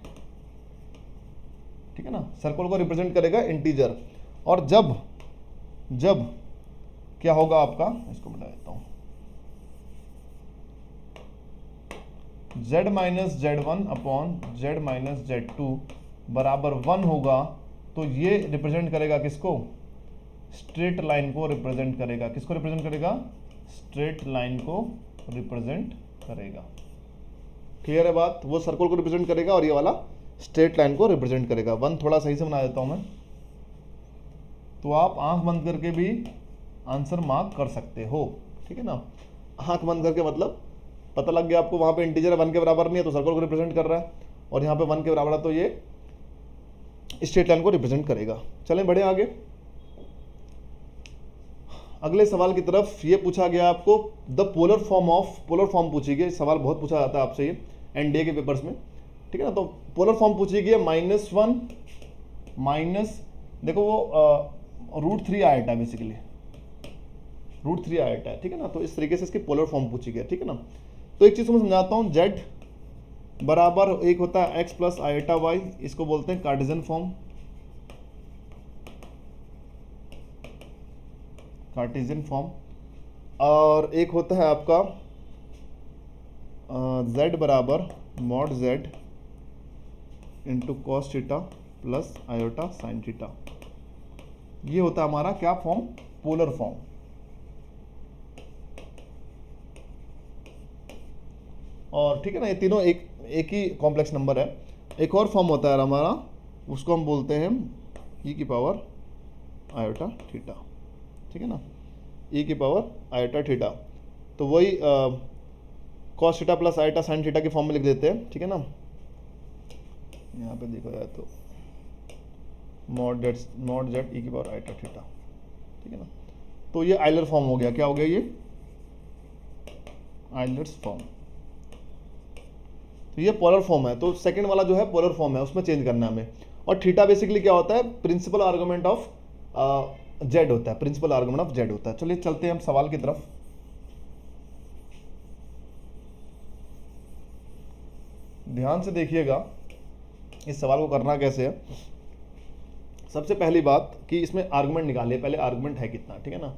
ठीक है ना, सर्कल को रिप्रेजेंट करेगा इंटीजर। और जब क्या होगा आपका, इसको बता देता हूँ, z minus z1 upon z minus z2 बराबर 1 होगा, तो ये रिप्रेजेंट करेगा किसको, स्ट्रेट लाइन को रिप्रेजेंट करेगा। किसको रिप्रेजेंट करेगा, स्ट्रेट लाइन को रिप्रेजेंट करेगा। क्लियर है बात, वो सर्कल को रिप्रेजेंट करेगा और ये वाला स्ट्रेट लाइन को रिप्रेजेंट करेगा। 1 थोड़ा सही से बना देता हूं मैं, तो आप आंख बंद करके भी आंसर मार्क कर सकते हो, ठीक है ना। आंख बंद करके मतलब पता लग गया आपको, वहाँ पे इंटीजर 1 के बराबर नहीं है तो सर्कल को रिप्रेजेंट कर रहा है, और यहाँ पे 1 के बराबर है तो ये स्ट्रेट लाइन को रिप्रेजेंट करेगा। चलें बढ़े आगे। अगले सवाल की तरफ। ये पूछा गया आपको द पोलर फॉर्म पूछी गई। सवाल बहुत पूछा जाता है आपसे ये एनडीए के पेपर्स में, ठीक है ना। तो पोलर फॉर्म पूछी गई है -1 माइनस, देखो वो √3 आयटा है, बेसिकली √3 आयटा है, ठीक है ना। तो इस तरीके से इसकी पोलर फॉर्म पूछी गई है, ठीक है ना। तो एक चीज़ मैं समझाता हूँ, z बराबर एक होता है x प्लस आयटा y, इसको बोलते हैं कार्टेशियन फॉर्म, और एक होता है आपका z बराबर mod z into cos theta plus iota sine theta. ये होता है हमारा क्या फॉर्म, पोलर फॉर्म। और ठीक है ना, ये तीनों एक ही कॉम्प्लेक्स नंबर है। एक और फॉर्म होता है हमारा, उसको हम बोलते हैं e की पावर आयोटा थीटा, ठीक है ना, e की पावर आयोटा थीटा। तो वही cos theta plus iota sine theta के फॉर्म में लिख देते हैं, ठीक है ना। यहाँ पे देखो जाए तो मॉड जेड ई की पावर आयोटा थीटा, ठीक है ना। तो ये आइलर फॉर्म हो गया। क्या हो गया ये, आइलर्स फॉर्म। तो ये पोलर फॉर्म है। तो सेकंड वाला जो है पोलर फॉर्म है, उसमें चेंज करना है हमें। और थीटा बेसिकली क्या होता है, प्रिंसिपल आर्गुमेंट ऑफ जेड होता है, प्रिंसिपल आर्गुमेंट ऑफ जेड होता है। चलिए चलते हैं हम सवाल की तरफ। ध्यान से देखिएगा इस सवाल को करना कैसे है। सबसे पहली बात कि इसमें आर्गुमेंट निकालिए, पहले आर्गुमेंट है कितना, ठीक है ना।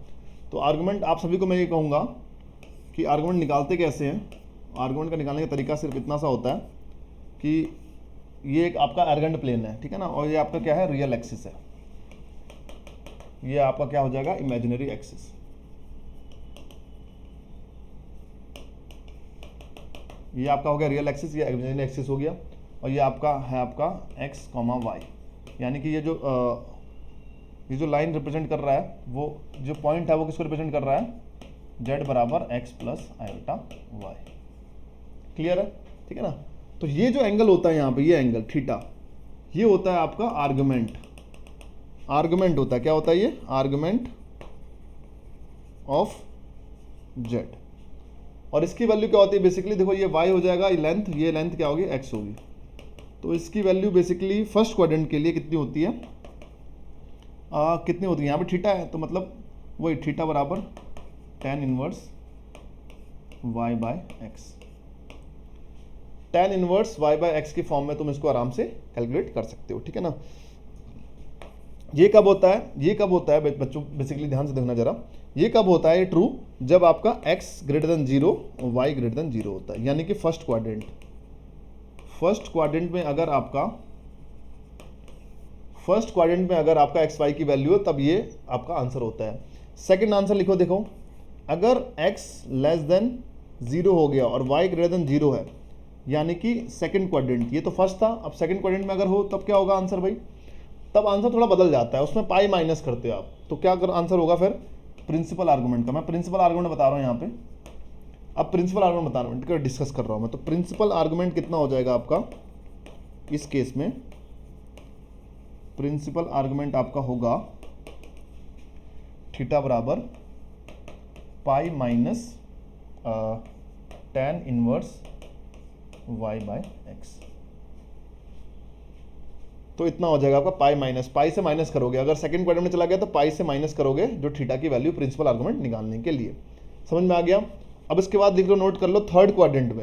तो आर्गुमेंट आप सभी को मैं ये कहूँगा कि आर्गुमेंट निकालते कैसे हैं। आर्गुमेंट का निकालने का तरीका सिर्फ इतना सा होता है कि ये एक आपका आर्गेंट प्लेन है, ठीक है ना, और ये आपका क्या है, रियल एक्सिस है। ये आपका क्या हो जाएगा, इमेजिनरी एक्सिस। ये आपका हो गया रियल एक्सिस, ये इमेजिनरी एक्सिस हो गया। और ये आपका है आपका x, y, यानी कि ये जो लाइन रिप्रेजेंट कर रहा है, वो जो पॉइंट है वो किसको रिप्रेजेंट कर रहा है, z बराबर x plus iota y। Clear है, ठीक है ना। तो ये जो एंगल होता है यहाँ पे, ये एंगल थीटा, ये होता है आपका आर्गुमेंट होता है। क्या होता है ये, आर्गुमेंट ऑफ z। और इसकी वैल्यू क्या होती है, बेसिकली देखो ये y हो जाएगा, ये लेंथ क्या होगी, x होगी। तो इसकी वैल्यू बेसिकली फर्स्ट क्वाड्रेंट के लिए कितनी होती है, कितनी होती है, यहाँ पे थीटा है तो मतलब वही थीटा बराबर tan inverse y by X. tan inverse y by X की फॉर्म में तुम इसको आराम से कैलकुलेट कर सकते हो, ठीक है ना। ये कब होता है बच्चों, बेसिकली ध्यान से देखना जरा। ये कब होता है, ये ट्रू जब आपका x greater than 0 y greater than 0 होता है, यानी कि फर्स्ट क्वाड्रेंट में अगर आपका एक्स वाई की वैल्यू है, तब ये आपका आंसर होता है। सेकंड आंसर लिखो, देखो अगर x लेस देन 0 हो गया और y ग्रेटर देन 0 है, यानी कि सेकंड क्वाड्रेंट, ये तो फर्स्ट था, अब सेकंड क्वाड्रेंट में अगर हो तब क्या होगा आंसर भाई, तब आंसर थोड़ा बदल जाता है, उसमें पाई माइनस करते हो आप, तो क्या आंसर होगा फिर, प्रिंसिपल आर्गुमेंट का। मैं प्रिंसिपल आर्गुमेंट बता रहा हूँ यहाँ पे, अब प्रिंसिपल आर्गुमेंट बता रहा हूँ, डिस्कस कर रहा हूँ मैं। तो प्रिंसिपल आर्गुमेंट कितना हो जाएगा आपका इस केस में, प्रिंसिपल आर्गुमेंट आपका होगा थीटा बराबर pi minus tan inverse y by X. तो इतना हो जाएगा आपका पाई से माइनस करोगे, अगर सेकंड क्वाड्रेंट में चला गया तो पाई से माइनस करोगे जो थीटा की वैल्यू प्रिंसिपल आर्गुमेंट निकालने के लिए। समझ में आ गया। अब इसके बाद लिख लो, नोट कर लो, थर्ड क्वाड्रेंट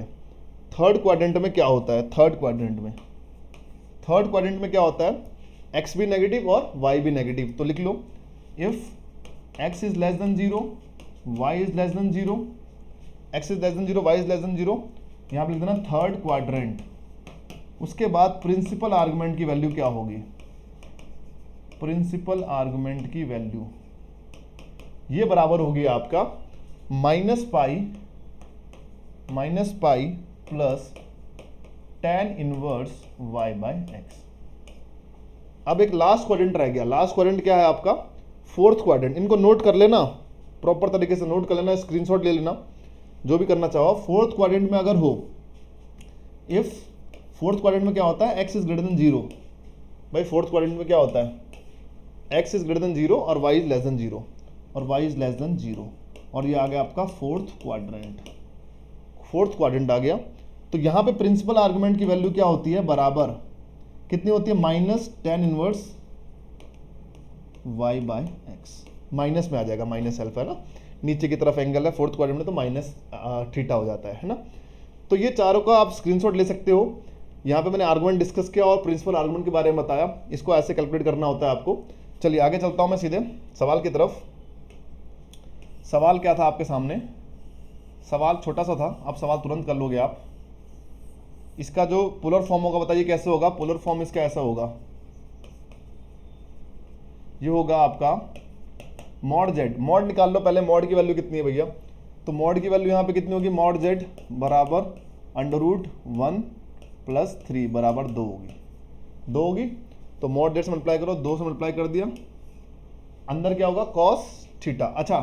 में क्या होता है, थर्ड क्वाड्रेंट में क्या होता है, x भी नेगेटिव और y भी नेगेटिव। तो लिख लो, if x is less than 0 y is less than 0, x is less than 0 y is less than 0, यहाँ पे लिख देना थर्ड क्वाड्रेंट। उसके बाद प्रिंसिपल आर्गुमेंट की वैल्यू क्या होगी, प्रिंसिपल आर्गुमेंट की वैल्यू ये बराबर होगी आपका minus pi plus tan inverse y by X. अब एक लास्ट क्वाड्रेंट रह गया। लास्ट क्वाड्रेंट क्या है आपका, फोर्थ क्वाड्रेंट। इनको नोट कर लेना, प्रॉपर तरीके से नोट कर लेना, स्क्रीनशॉट ले लेना, जो भी करना चाहो। फोर्थ क्वाड्रेंट में अगर हो, इफ फोर्थ क्वाड्रेंट में क्या होता है, x इज ग्रेटर देन 0, भाई फोर्थ क्वाड्रेंट में क्या होता है, x इज ग्रेटर देन 0 और y इज लेस देन 0 और y इज लेस देन 0 और ये आ गया आपका फोर्थ क्वाड्रेंट आ गया। तो यहाँ पे प्रिंसिपल आर्गुमेंट की वैल्यू क्या होती है, बराबर कितनी होती है, minus tan inverse y by X, minus में आ जाएगा, माइनस एल्फा है ना, नीचे की तरफ एंगल है फोर्थ क्वाड्रेंट में तो माइनस थीटा हो जाता है ना। तो ये चारों का आप स्क्रीनशॉट ले सकते हो। यहाँ पे मैंने आर्गुमेंट डिस्कस किया और प्रिंसिपल आर्गुमेंट के बारे में बताया, इसको ऐसे कैलकुलेट करना होता है आपको। चलिए आगे चलता हूँ मैं सीधे सवाल की तरफ। सवाल क्या था आपके सामने, सवाल छोटा सा था, आप सवाल तुरंत कर लोगे आप। इसका जो पोलर फॉर्म होगा बताइए कैसे होगा, पोलर फॉर्म इसका ऐसा होगा, ये होगा आपका मॉड जेड, मॉड निकाल लो पहले, मॉड की वैल्यू कितनी है भैया, तो मॉड की वैल्यू यहाँ पे कितनी होगी, मॉड जेड बराबर √1 + 3 बराबर 2 होगी, तो मॉड जेड से मल्टीप्लाई करो, 2 से मल्टीप्लाई कर दिया, अंदर क्या होगा कॉस थीटा। अच्छा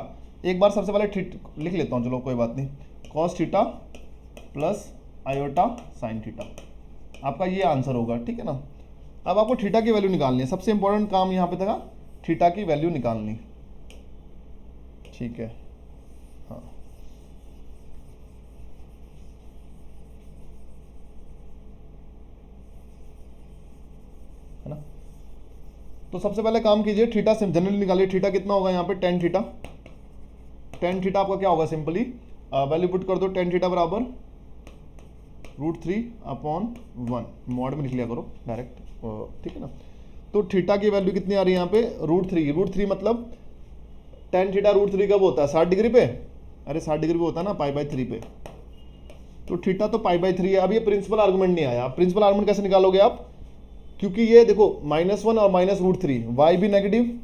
एक बार सबसे पहले लिख लेता हूँ, चलो कोई बात नहीं, cos theta plus iota sine theta, आपका ये आंसर होगा, ठीक है ना। अब आपको थीटा की वैल्यू निकालनी है, सबसे इंपॉर्टेंट काम यहाँ पे था थीटा की वैल्यू निकालनी, ठीक है। हाँ है ना, तो सबसे पहले काम कीजिए, थीटा से जनरली निकालिए, थीटा कितना होगा यहाँ पे, टेन थीटा आपका क्या होगा, सिंपली वैल्यू पुट कर दो, टेन थीटा बराबर √3/1, मॉड में लिख लिया करो डायरेक्ट, ठीक है ना। तो थीटा की वैल्यू कितनी आ रही है यहाँ पे, √3 मतलब टेन थीटा √3 कब होता है, 60 डिग्री पे, अरे 60 डिग्री पे होता है ना, π/3 पे, तो थीटा तो π/3 है। अब ये प्रिंसिपल आर्गुमेंट नहीं आया, प्रिंसिपल आर्गुमेंट कैसे निकालोगे आप, क्योंकि ये देखो -1 और -√3, y भी नेगेटिव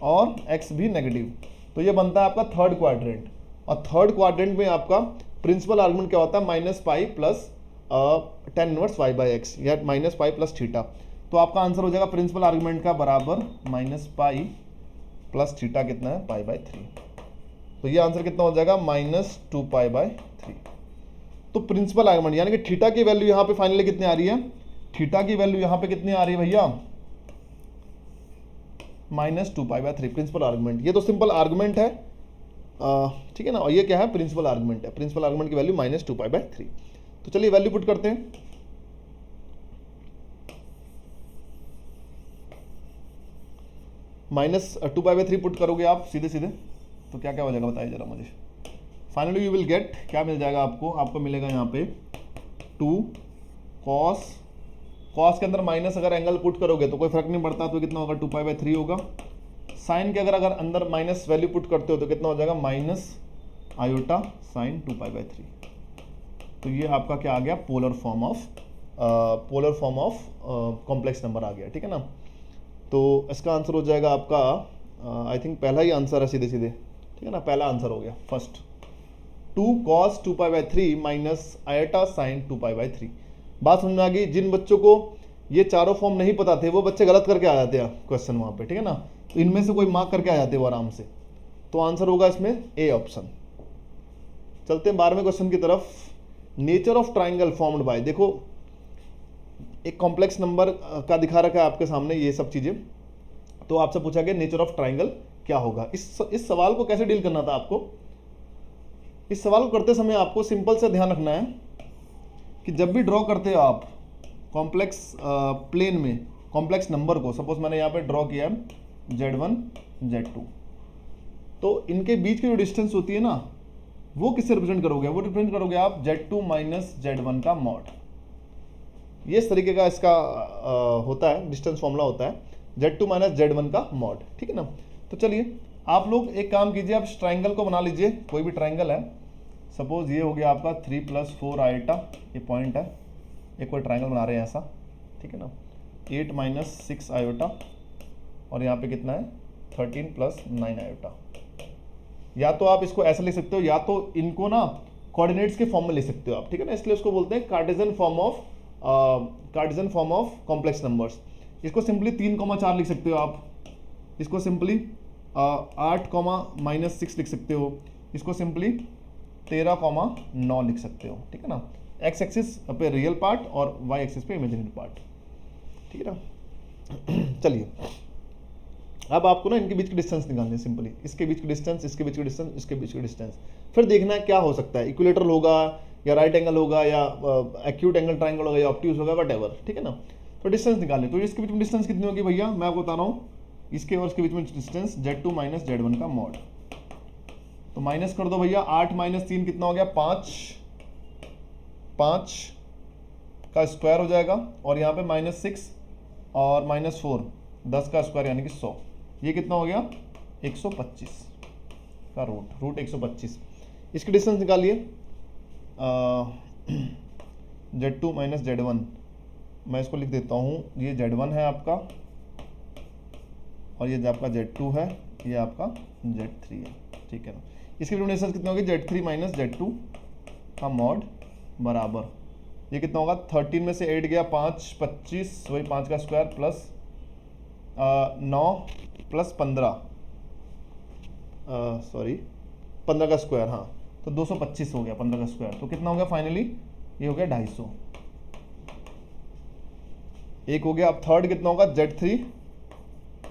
और x भी नेगेटिव, तो ये बनता है आपका थर्ड क्वाड्रेंट, और थर्ड क्वाड्रेंट में आपका प्रिंसिपल आर्गुमेंट क्या होता है, -π प्लस tan इनवर्स y/x या -π प्लस थीटा, तो आपका आंसर हो जाएगा प्रिंसिपल आर्गुमेंट का बराबर -π प्लस थीटा कितना है, π/3, तो ये आंसर कितना हो जाएगा, -2π/3। तो प्रिंसिपल आर्गुमेंट यानी कि थीटा की वैल्यू यहाँ पे फाइनली कितनी आ रही है, थीटा की वैल्यू यहाँ पे कितनी आ रही है भैया, -2π/3 प्रिंसिपल आर्गुमेंट। ये तो सिंपल आर्गुमेंट है, ठीक है ना, और ये क्या है, प्रिंसिपल आर्गुमेंट है, प्रिंसिपल आर्गुमेंट की वैल्यू -2π/3। तो चलिए वैल्यू पुट करते हैं, -2π/3 पुट करोगे आप सीधे सीधे, तो क्या क्या हो जाएगा बताइए जरा मुझे। फाइनली यू विल गेट, क्या मिल जाएगा आपको मिलेगा यहाँ पे 2 कॉस के अंदर माइनस अगर एंगल पुट करोगे तो कोई फर्क नहीं पड़ता, तो कितना होगा, 2π/3 होगा। साइन के अगर अंदर माइनस वैल्यू पुट करते हो तो कितना हो जाएगा, माइनस आयोटा साइन 2π/3। तो ये आपका क्या आ गया, polar form of complex number आ गया, ठीक है ना। तो इसका आंसर हो जाएगा आपका, आई थिंक पहला ही आंसर है सीधे सीधे, ठीक है ना, पहला आंसर हो गया first, 2 cos 2π/3 minus iota sine 2π/3। बात समझ में आ गई। जिन बच्चों को ये चारों फॉर्म नहीं पता थे वो बच्चे गलत करके आ जाते हैं क्वेश्चन वहाँ पे, ठीक है ना, तो इनमें से कोई मार्क करके आ जाते हैं वो आराम से, तो आंसर होगा इसमें ए ऑप्शन। चलते हैं 12वें क्वेश्चन की तरफ। Nature of triangle formed by, देखो एक कॉम्प्लेक्स नंबर का दिखा रखा है आपके सामने ये सब चीजें, तो आपसे पूछा गया नेचर ऑफ ट्राइंगल क्या होगा। इस सवाल को कैसे डील करना था आपको, इस सवाल को करते समय आपको सिंपल से ध्यान रखना है कि जब भी ड्रॉ करते हो आप कॉम्प्लेक्स प्लेन में कॉम्प्लेक्स नंबर को, सपोज मैंने यहाँ पे ड्रॉ किया है Z1 Z2, तो इनके बीच की जो डिस्टेंस होती है ना वो किससे रिप्रेजेंट करोगे, वो रिप्रेजेंट करोगे आप Z2 माइनस Z1 का मॉड। ये इस तरीके का इसका होता है, डिस्टेंस फॉर्मूला होता है Z2 माइनस Z1 का मॉड, ठीक है ना। तो चलिए आप लोग एक काम कीजिए, आप इस ट्राइंगल को बना लीजिए, कोई भी ट्राइंगल है, सपोज ये हो गया आपका 3 + 4 आयोटा, ये पॉइंट है, एक कोई ट्राइंगल बना रहे हैं ऐसा, ठीक है ना, 8 - 6 आयोटा, और यहाँ पे कितना है 13 + 9 आयोटा। या तो आप इसको ऐसे लिख सकते हो, या तो इनको ना कोऑर्डिनेट्स के फॉर्म में ले सकते हो आप, ठीक है ना, इसलिए उसको बोलते हैं Cartesian form of complex numbers. इसको सिंपली 3,4 लिख सकते हो आप, इसको सिंपली 8,-6 लिख सकते हो, इसको सिंपली 13,9 लिख सकते हो, ठीक है ना। एक्स एक्सिस पे रियल पार्ट और वाई एक्सिस पे इमेजिनरी पार्ट, ठीक है ना। चलिए अब आपको ना इनके बीच की डिस्टेंस निकालनी है सिंपली, इसके बीच की डिस्टेंस, इसके बीच की डिस्टेंस, इसके बीच की डिस्टेंस, फिर देखना है क्या हो सकता है, इक्विलेटरल होगा या राइट एंगल होगा या एक्यूट एंगल ट्राइंगल होगा या ऑब्ट्यूज होगा, वट ठीक है ना। तो डिस्टेंस निकालें, तो इसके बीच में डिस्टेंस कितनी होगी भैया, मैं आपको बता रहा हूँ, इसके और इसके बीच में डिस्टेंस Z2 माइनस Z1 का मॉड। तो माइनस कर दो भैया, 8 माइनस 3 कितना हो गया, 5, 5 का स्क्वायर हो जाएगा, और यहाँ पे -6 और -4, 10 का स्क्वायर यानी कि 100, ये कितना हो गया 125 का रूट 125। इसकी डिस्टेंस निकालिए, Z2 माइनस Z1, मैं इसको लिख देता हूँ, ये Z1 है आपका और ये आपका Z2 है, ये आपका Z3 है, ठीक है ना। इसकी डिस्टेंस कितनी होगी, Z3 माइनस Z2 का मॉड बराबर, ये कितना होगा, 13 में से 8 गया 5, 25, वही 5 का स्क्वायर प्लस 9 प्लस 15, सॉरी 15 का स्क्वायर, हाँ तो 225 हो गया 15 का स्क्वायर, तो कितना हो गया फाइनली, ये हो गया 250, एक हो गया। अब थर्ड कितना होगा, Z3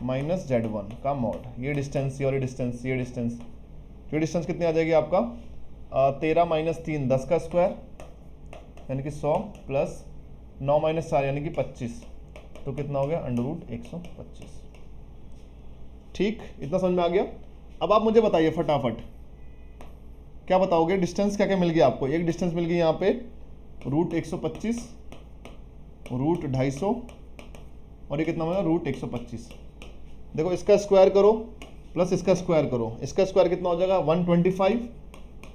माइनस Z1 का मॉड, ये डिस्टेंस और ये डिस्टेंस, ये डिस्टेंस, ये डिस्टेंस कितनी आ जाएगी आपका, 13 माइनस 3 10 का स्क्वायर यानी कि 100 प्लस 9 माइनस 4 यानी कि 25, तो कितना हो गया √125। ठीक, इतना समझ में आ गया। अब आप मुझे बताइए फटाफट क्या बताओगे, डिस्टेंस क्या क्या मिल गया आपको, एक डिस्टेंस मिल गई यहाँ पे √125, √250 और ये कितना होगा √125। देखो इसका स्क्वायर करो प्लस इसका स्क्वायर करो, इसका स्क्वायर कितना हो जाएगा 125,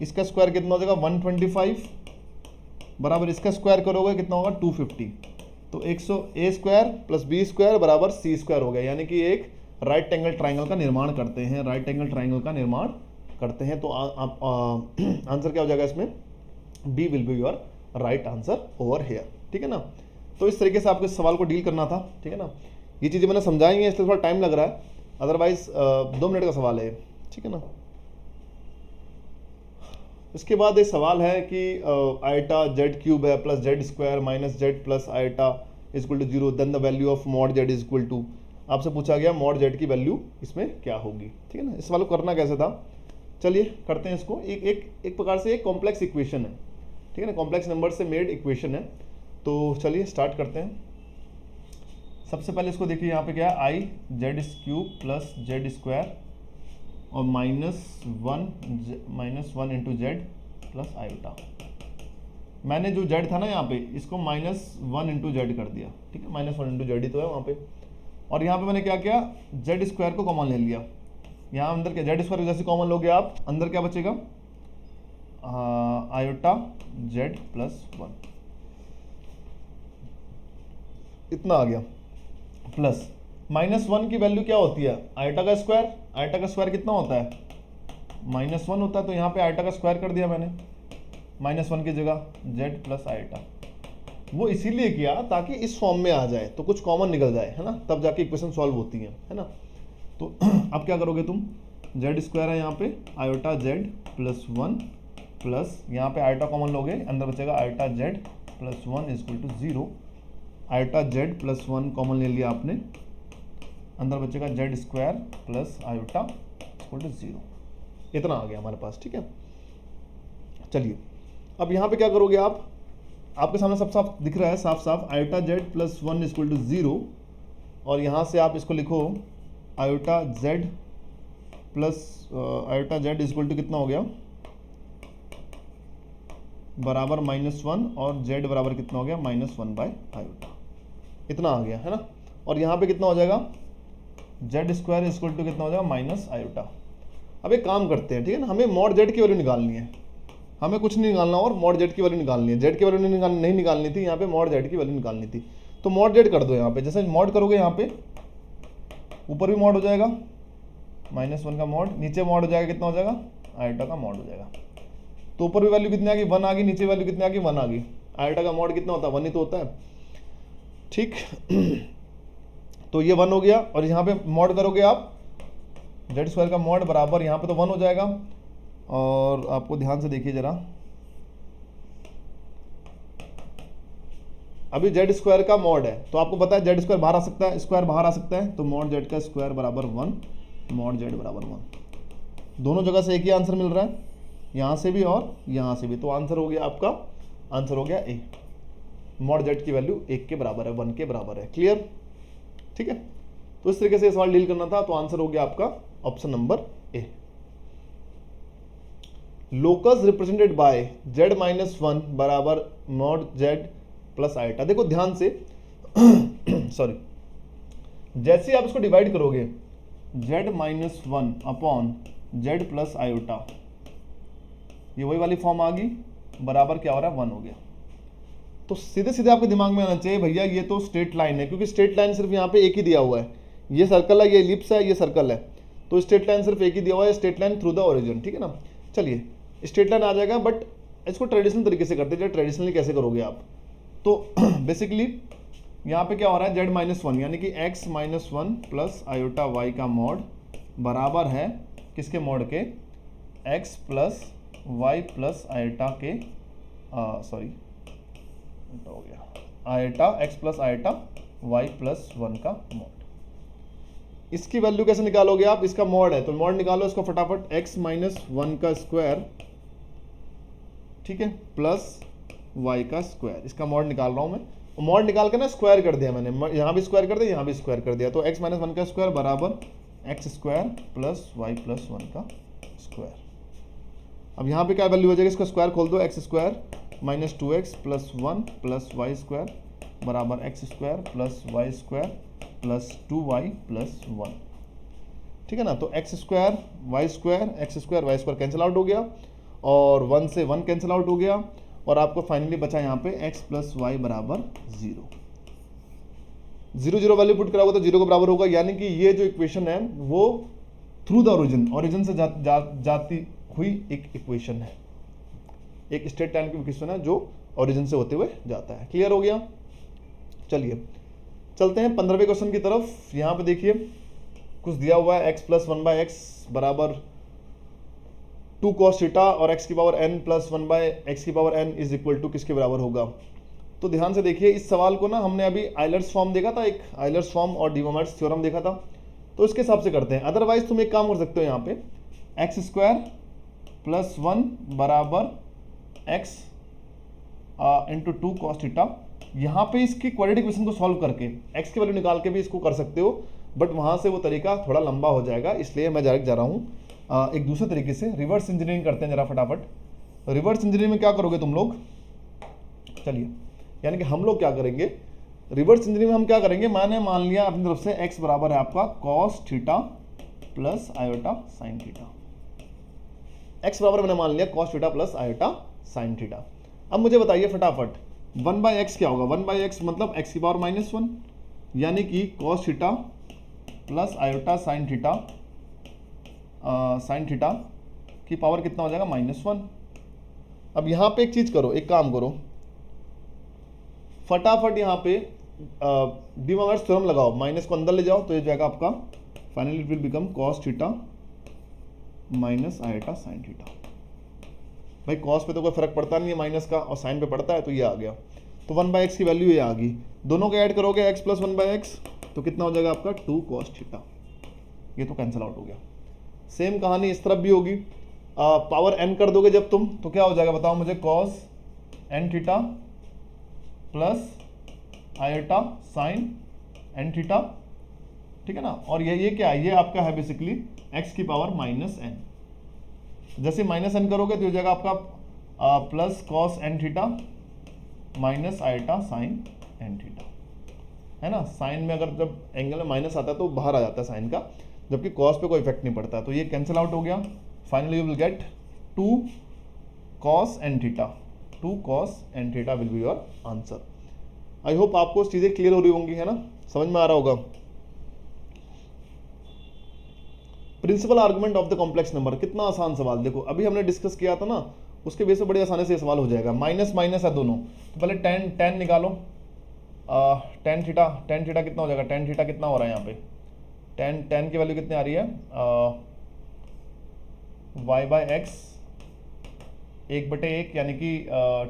इसका स्क्वायर कितना हो जाएगा 125 बराबर इसका स्क्वायर करोगे कितना होगा 250, तो 100 A square plus B square बराबर C स्क्वायर हो गया, यानी कि एक राइट एंगल ट्राइंगल का निर्माण करते हैं, राइट एंगल ट्राइंगल का निर्माण करते हैं। तो आप आंसर क्या हो जाएगा इसमें, B will be your right answer over hair, ठीक है ना। तो इस तरीके से आपको इस सवाल को डील करना था, ठीक है ना। ये चीज़ें मैंने समझाई हैं, इसलिए थोड़ा टाइम लग रहा है, अदरवाइज 2 मिनट का सवाल है, ठीक है ना। इसके बाद एक सवाल है कि आयटा Z क्यूब है plus Z square minus Z plus iota equal to 0, then the value of mod Z is equal to, आपसे पूछा गया मॉड Z की वैल्यू इसमें क्या होगी, ठीक है ना। इस सवाल को करना कैसे था, चलिए करते हैं इसको। एक प्रकार से एक कॉम्प्लेक्स इक्वेशन है, ठीक है ना, कॉम्प्लेक्स नंबर से मेड इक्वेशन है। तो चलिए स्टार्ट करते हैं। सबसे पहले इसको देखिए, यहाँ पे क्या है, I Z cube plus Z square और -1 इंटू Z प्लस आयोटा। मैंने जो Z था ना यहाँ पे, इसको -1 इंटू Z कर दिया, ठीक है, -1 इंटू Z ही तो है वहाँ पे। और यहाँ पे मैंने क्या किया, Z स्क्वायर को कॉमन ले लिया, यहाँ अंदर क्या Z स्क्वायर जैसे कॉमन लोगे आप, अंदर क्या बचेगा आयोटा Z प्लस 1, इतना आ गया, प्लस -1 की वैल्यू क्या होती है, आयटा का स्क्वायर, आयटा का स्क्वायर कितना होता है -1 होता है, तो यहाँ पे आयटा का स्क्वायर कर दिया मैंने, -1 की जगह Z प्लस आयटा। वो इसीलिए किया ताकि इस फॉर्म में आ जाए, तो कुछ कॉमन निकल जाए, है ना, तब जाके इक्वेशन सॉल्व होती है ना। तो अब क्या करोगे तुम, Z स्क्वायर है यहाँ पे, आयोटा Z प्लस 1 प्लस यहाँ पे आयटा कॉमन लोगे, अंदर बचेगा iota Z plus 1 equal to 0, iota Z plus 1 common ले लिया आपने, अंदर बचेगा Z square plus iota equal to 0, इतना आ गया हमारे पास, ठीक है। चलिए अब यहाँ पे क्या करोगे आप, आपके सामने सब साफ दिख रहा है, साफ साफ iota Z plus 1 equal to 0, और यहाँ से आप इसको लिखो iota Z plus iota Z equal to कितना हो गया बराबर -1 और Z बराबर कितना हो गया -1 बाय आयोटा, इतना आ गया, है ना। और यहाँ पे कितना हो जाएगा Z स्क्वायर इक्वल टू कितना हो जाएगा माइनस आयोटा। अब एक काम करते हैं, ठीक है ना, हमें मॉड Z की वैल्यू निकालनी है, हमें कुछ नहीं निकालना और मॉड Z की वैल्यू निकालनी है, Z की वैल्यू नहीं निकालनी थी, यहाँ पे मॉड Z की वैल्यू निकालनी थी। तो मॉड Z कर दो यहाँ पे, जैसे मॉड करोगे यहाँ पे ऊपर भी मॉड हो जाएगा -1 का मॉड, नीचे मॉड हो जाएगा कितना हो जाएगा आयोटा का मॉड हो जाएगा। तो ऊपर भी वैल्यू कितनी आ गई 1 आ गई, नीचे वैल्यू कितनी आ गई 1 आ गई, आयोटा का मॉड कितना होता है 1 ही तो होता है, ठीक। तो ये 1 हो गया, और यहाँ पे मॉड करोगे आप Z स्क्वायर का मॉड बराबर यहाँ पे तो 1 हो जाएगा, और आपको ध्यान से देखिए जरा, अभी जेड स्क्वायर का मॉड है, तो आपको पता है जेड स्क्वायर बाहर आ सकता है, स्क्वायर बाहर आ सकता है, तो मॉड जेड का स्क्वायर बराबर 1, मॉड जेड बराबर 1। दोनों जगह से एक ही आंसर मिल रहा है, यहाँ से भी और यहाँ से भी, तो आंसर हो गया आपका, आंसर हो गया ए। मॉड जेड की वैल्यू 1 के बराबर है, 1 के बराबर है। क्लियर? ठीक है, तो इस तरीके से सवाल डील करना था, तो आंसर हो गया आपका option number A. Locus represented by z-1 बराबर मॉड जेड प्लस आइटा। देखो ध्यान से सॉरी, जैसे आप इसको डिवाइड करोगे z-1 upon z plus iota, ये वही वाली फॉर्म आ गई, बराबर क्या हो रहा है, 1 हो गया। तो सीधे सीधे आपके दिमाग में आना चाहिए भैया ये तो स्ट्रेट लाइन है, क्योंकि स्ट्रेट लाइन सिर्फ यहाँ पे एक ही दिया हुआ है, ये सर्कल है, ये एलिप्स है, ये सर्कल है, तो स्ट्रेट लाइन सिर्फ एक ही दिया हुआ है, straight line through the origin. ठीक है ना, चलिए स्ट्रेट लाइन आ जाएगा, बट इसको ट्रेडिशनल तरीके से करते हैं। ट्रेडिशनली कैसे करोगे आप, तो बेसिकली यहाँ पे क्या हो रहा है, z-1 यानी कि x-1 प्लस आयोटा y का मॉड बराबर है किसके मॉड के, x plus Y plus iota के, सॉरी हो गया, iota x plus iota y plus 1 का मॉड। इसकी वैल्यू कैसे निकालोगे आप, इसका मॉड है तो मॉड निकालो इसको फटाफट, x-1 का स्क्वायर, ठीक है, प्लस y का स्क्वायर, इसका मॉड निकाल रहा हूं मैं। मॉड निकाल के ना स्क्वायर कर दिया मैंने, यहाँ भी स्क्वायर कर दिया, यहाँ भी स्क्वायर कर दिया, तो x-1 का स्क्वायर बराबर x square plus Y plus 1 का स्क्वायर। अब यहाँ पे क्या वैल्यू हो जाएगी, इसका स्क्वायर खोल दो, x square minus 2x plus 1 plus Y square बराबर x square plus Y square plus 2y plus 1। ठीक है ना, तो x square Y square, X square Y square cancel out हो गया, और 1 से 1 कैंसिल आउट हो गया, और आपको फाइनली बचा यहाँ पे x प्लस वाई बराबर 0। 0 0 वैल्यू पुट कराओगे तो 0 के बराबर होगा, यानी कि ये जो इक्वेशन है वो थ्रू द ओरिजिन से जाती हुई एक इक्वेशन है, एक स्ट्रेट लाइन की इक्वेशन है जो ओरिजिन से होते हुए जाता है। क्लियर हो गया? चलिए चलते हैं 15वें क्वेश्चन की तरफ। यहाँ पे देखिए कुछ दिया हुआ है, x प्लस 1/x बराबर 2 cos थीटा और x की पावर n प्लस 1/x की power n is equal to किसके बराबर होगा। तो ध्यान से देखिए, इस सवाल को ना हमने अभी आइलर्स फॉर्म देखा था, एक आइलर्स फॉर्म और डी मोइट्स थ्योरम देखा था, तो इसके हिसाब से करते हैं। अदरवाइज तुम एक काम कर सकते हो, यहाँ पे एक्स स्क्वायर प्लस 1 बराबर x इंटू 2 cos थीटा, यहाँ पे इसकी क्वाड्रेटिक इक्वेशन को सॉल्व करके x की वैल्यू निकाल के भी इसको कर सकते हो, बट वहाँ से वो तरीका थोड़ा लंबा हो जाएगा, इसलिए मैं डायरेक्ट जा रहा हूँ एक दूसरे तरीके से। रिवर्स इंजीनियरिंग करते हैं जरा फटाफट। रिवर्स इंजीनियरिंग में क्या करोगे तुम लोग, चलिए, यानी कि हम लोग क्या करेंगे, रिवर्स इंजीनियरिंग में हम क्या करेंगे, मैंने मान लिया अपनी तरफ से x बराबर है आपका cos theta plus iota sine theta, x बराबर मैंने मान लिया cos theta plus iota sine theta. अब मुझे बताइए फटाफट 1/x क्या होगा, 1/x मतलब x की पावर -1, यानी कि cos theta plus iota sign theta की पावर कितना हो जाएगा, -1। अब यहाँ पे एक चीज करो, एक काम करो फटाफट, यहाँ पे डी मोइट्स थ्योरम लगाओ, माइनस को अंदर ले जाओ, तो ये जाएगा आपका finally it will become cos theta minus iota sine theta. भाई cos पे तो कोई फर्क पड़ता नहीं है माइनस का, और साइन पे पड़ता है, तो ये आ गया। तो 1/x की वैल्यू ये आ गई, दोनों को ऐड करोगे x प्लस 1/x, तो कितना हो जाएगा आपका 2 cos थीटा, ये तो कैंसिल आउट हो गया। सेम कहानी इस तरफ भी होगी, पावर n कर दोगे जब तुम, तो क्या हो जाएगा बताओ मुझे, cos n theta plus iota sign n theta, ठीक है ना। और ये क्या है, ये आपका है बेसिकली x की पावर -n। जैसे -n करोगे तो हो जाएगा आपका plus cos n theta minus iota sign n theta, है ना। साइन में अगर जब एंगल में माइनस आता है तो बाहर आ जाता है साइन का, जबकि cos पे कोई इफेक्ट नहीं पड़ता, तो ये कैंसिल आउट हो गया। Finally you will get 2 cos n theta, 2 cos n theta will be your answer. I hope आपको चीज़ें क्लियर हो रही होंगी, है ना, समझ में आ रहा होगा। Principal argument of the complex number, कितना आसान सवाल, देखो अभी हमने डिस्कस किया था ना, उसके बेस पे बड़ी आसानी से सवाल हो जाएगा। माइनस माइनस है दोनों, तो पहले टेन निकालो, टेन थीटा कितना हो जाएगा, टेन थीटा कितना हो रहा है यहाँ पे, टेन की वैल्यू कितनी आ रही है, y/x 1/1 यानी कि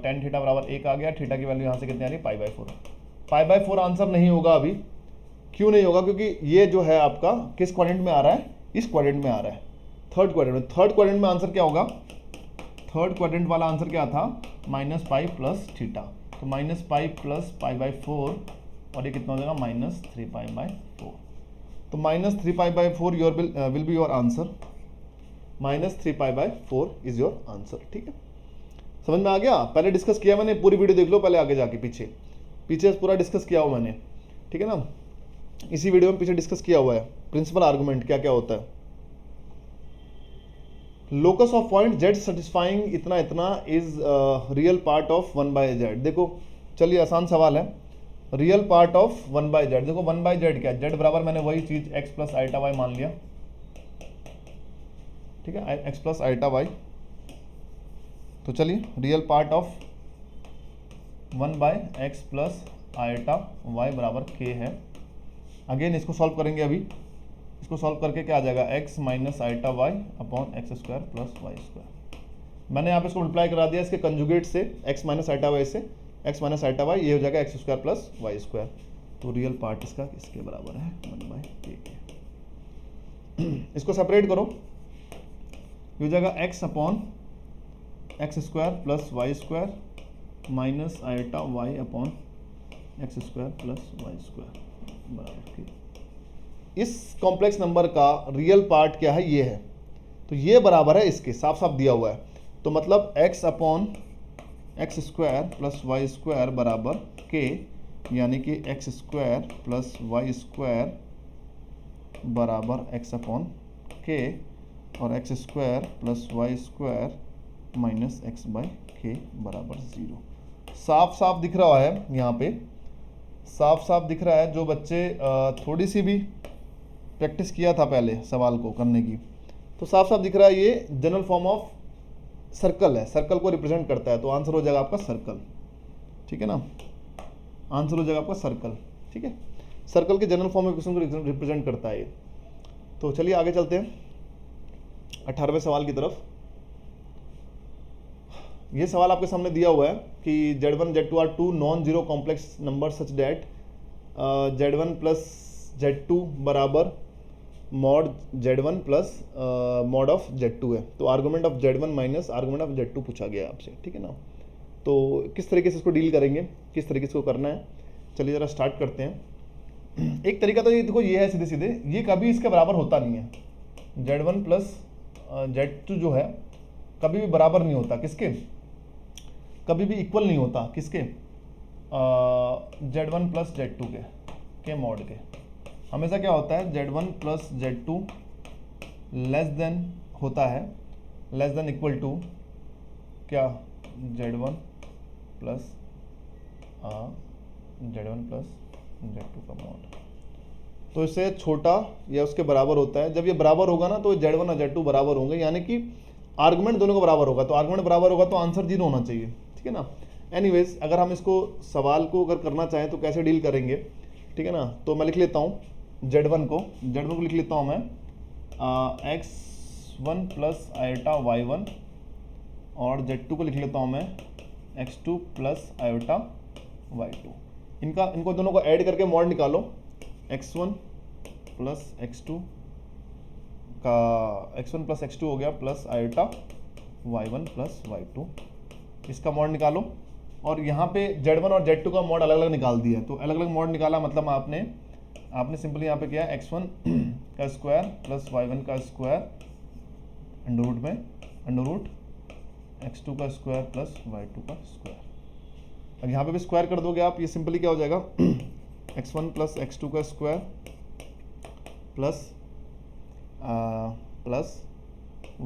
tan थीटा बराबर 1 आ गया। थीटा की वैल्यू यहाँ से कितनी आ रही है, π/4। π/4 आंसर नहीं होगा अभी। क्यों नहीं होगा? क्योंकि ये जो है आपका किस क्वाड्रेंट में आ रहा है, इस क्वाड्रेंट में आ रहा है, थर्ड क्वाड्रेंट में। थर्ड क्वाड्रेंट में आंसर क्या होगा, थर्ड क्वाड्रेंट वाला आंसर क्या था, -π प्लस थीटा। तो -π प्लस π/4 और ये कितना हो जाएगा, -3π/4। तो -3π/4 will be your answer. -3π/4 is your answer. ठीक है, समझ में आ गया? पहले डिस्कस किया मैंने, पूरी वीडियो देख लो पहले, आगे जाके पीछे पूरा डिस्कस किया हुआ मैंने। ठीक है ना, इसी वीडियो में पीछे डिस्कस किया हुआ है प्रिंसिपल आर्गुमेंट क्या क्या होता है। Locus of point Z satisfying इतना इतना is real part of 1/z। देखो चलिए आसान सवाल है, रियल पार्ट ऑफ 1/z। देखो 1/z क्या है, जेड बराबर मैंने वही चीज x प्लस आइटा वाई मान लिया। ठीक है, x प्लस आइटा वाई। तो चलिए real part of 1/x plus iota y बराबर k है। अगेन इसको सॉल्व करेंगे अभी। इसको सॉल्व करके क्या आ जाएगा, x minus iota y upon x square plus Y square. मैंने यहाँ पे इसको मल्टीप्लाई करा दिया इसके कंजुगेट से, x माइनस आइटा वाई से, x माइनस आइटा वाई, ये हो जाएगा x square plus Y square. तो रियल पार्ट इसका इसके बराबर है 1/k। इसको सेपरेट करो, ये हो जाएगा x upon x square plus Y square minus iota y upon x square plus Y square बराबर k। इस कॉम्प्लेक्स नंबर का रियल पार्ट क्या है, ये है। तो ये बराबर है इसके, साफ साफ दिया हुआ है। तो मतलब x upon x square plus Y square बराबर k, यानी कि x square plus Y square बराबर x अपॉन k और x square plus Y square minus x/k बराबर 0। साफ साफ दिख रहा है यहाँ पे, साफ साफ दिख रहा है। जो बच्चे थोड़ी सी भी प्रैक्टिस किया था पहले सवाल को करने की, तो साफ साफ दिख रहा है ये जनरल फॉर्म ऑफ सर्कल है, सर्कल को रिप्रेजेंट करता है। तो आंसर हो जाएगा आपका सर्कल। ठीक है ना, आंसर हो जाएगा आपका सर्कल। ठीक है, सर्कल के जनरल फॉर्म में क्वेश्चन को रिप्रेजेंट करता है ये। तो चलिए आगे चलते हैं 18वें सवाल की तरफ। ये सवाल आपके सामने दिया हुआ है कि Z1 Z2 are two non zero complex number such that Z1 plus Z2 बराबर mod Z1 plus mod of Z2 है। तो argument of Z1 minus argument of Z2 पूछा गया आपसे। ठीक है ना, तो किस तरीके से इसको डील करेंगे, किस तरीके से इसको करना है, चलिए ज़रा स्टार्ट करते हैं। एक तरीका तो ये देखो, ये है सीधे सीधे, ये कभी इसके बराबर होता नहीं है। Z1 प्लस Z2 जो है कभी भी बराबर नहीं होता, किसके, कभी भी इक्वल नहीं होता, किसके, Z1 प्लस Z2 के मॉड के। हमेशा क्या होता है, Z1 plus Z2 less than होता है, लेस देन इक्वल टू क्या, Z1 प्लस Z2 का मॉड। तो इससे छोटा या उसके बराबर होता है। जब ये बराबर होगा ना तो Z1 और Z2 बराबर होंगे, यानी कि आर्गुमेंट दोनों का बराबर होगा। तो आर्गुमेंट बराबर होगा तो आंसर 0 होना चाहिए। ठीक है ना। एनीवेज, अगर हम इसको सवाल को अगर करना चाहें तो कैसे डील करेंगे, ठीक है ना। तो मैं लिख लेता हूँ Z1 को लिख लेता हूँ मैं x1 प्लस आयोटा y1 और Z2 को लिख लेता हूँ मैं x2 प्लस आयोटा y2। इनको दोनों को ऐड करके मॉड निकालो। x1 प्लस x2 हो गया plus iota y1 plus y2, इसका मॉड निकालो। और यहाँ पे Z1 और Z2 का मॉड अलग अलग निकाल दिया। तो अलग अलग मॉड निकाला मतलब आपने सिंपली यहाँ पे किया x1 का स्क्वायर प्लस y1 का स्क्वायर अंडर रूट x2 का स्क्वायर प्लस y2 का स्क्वायर। अब यहाँ पे भी स्क्वायर कर दोगे आप, ये सिंपली क्या हो जाएगा x1 प्लस x2 का square plus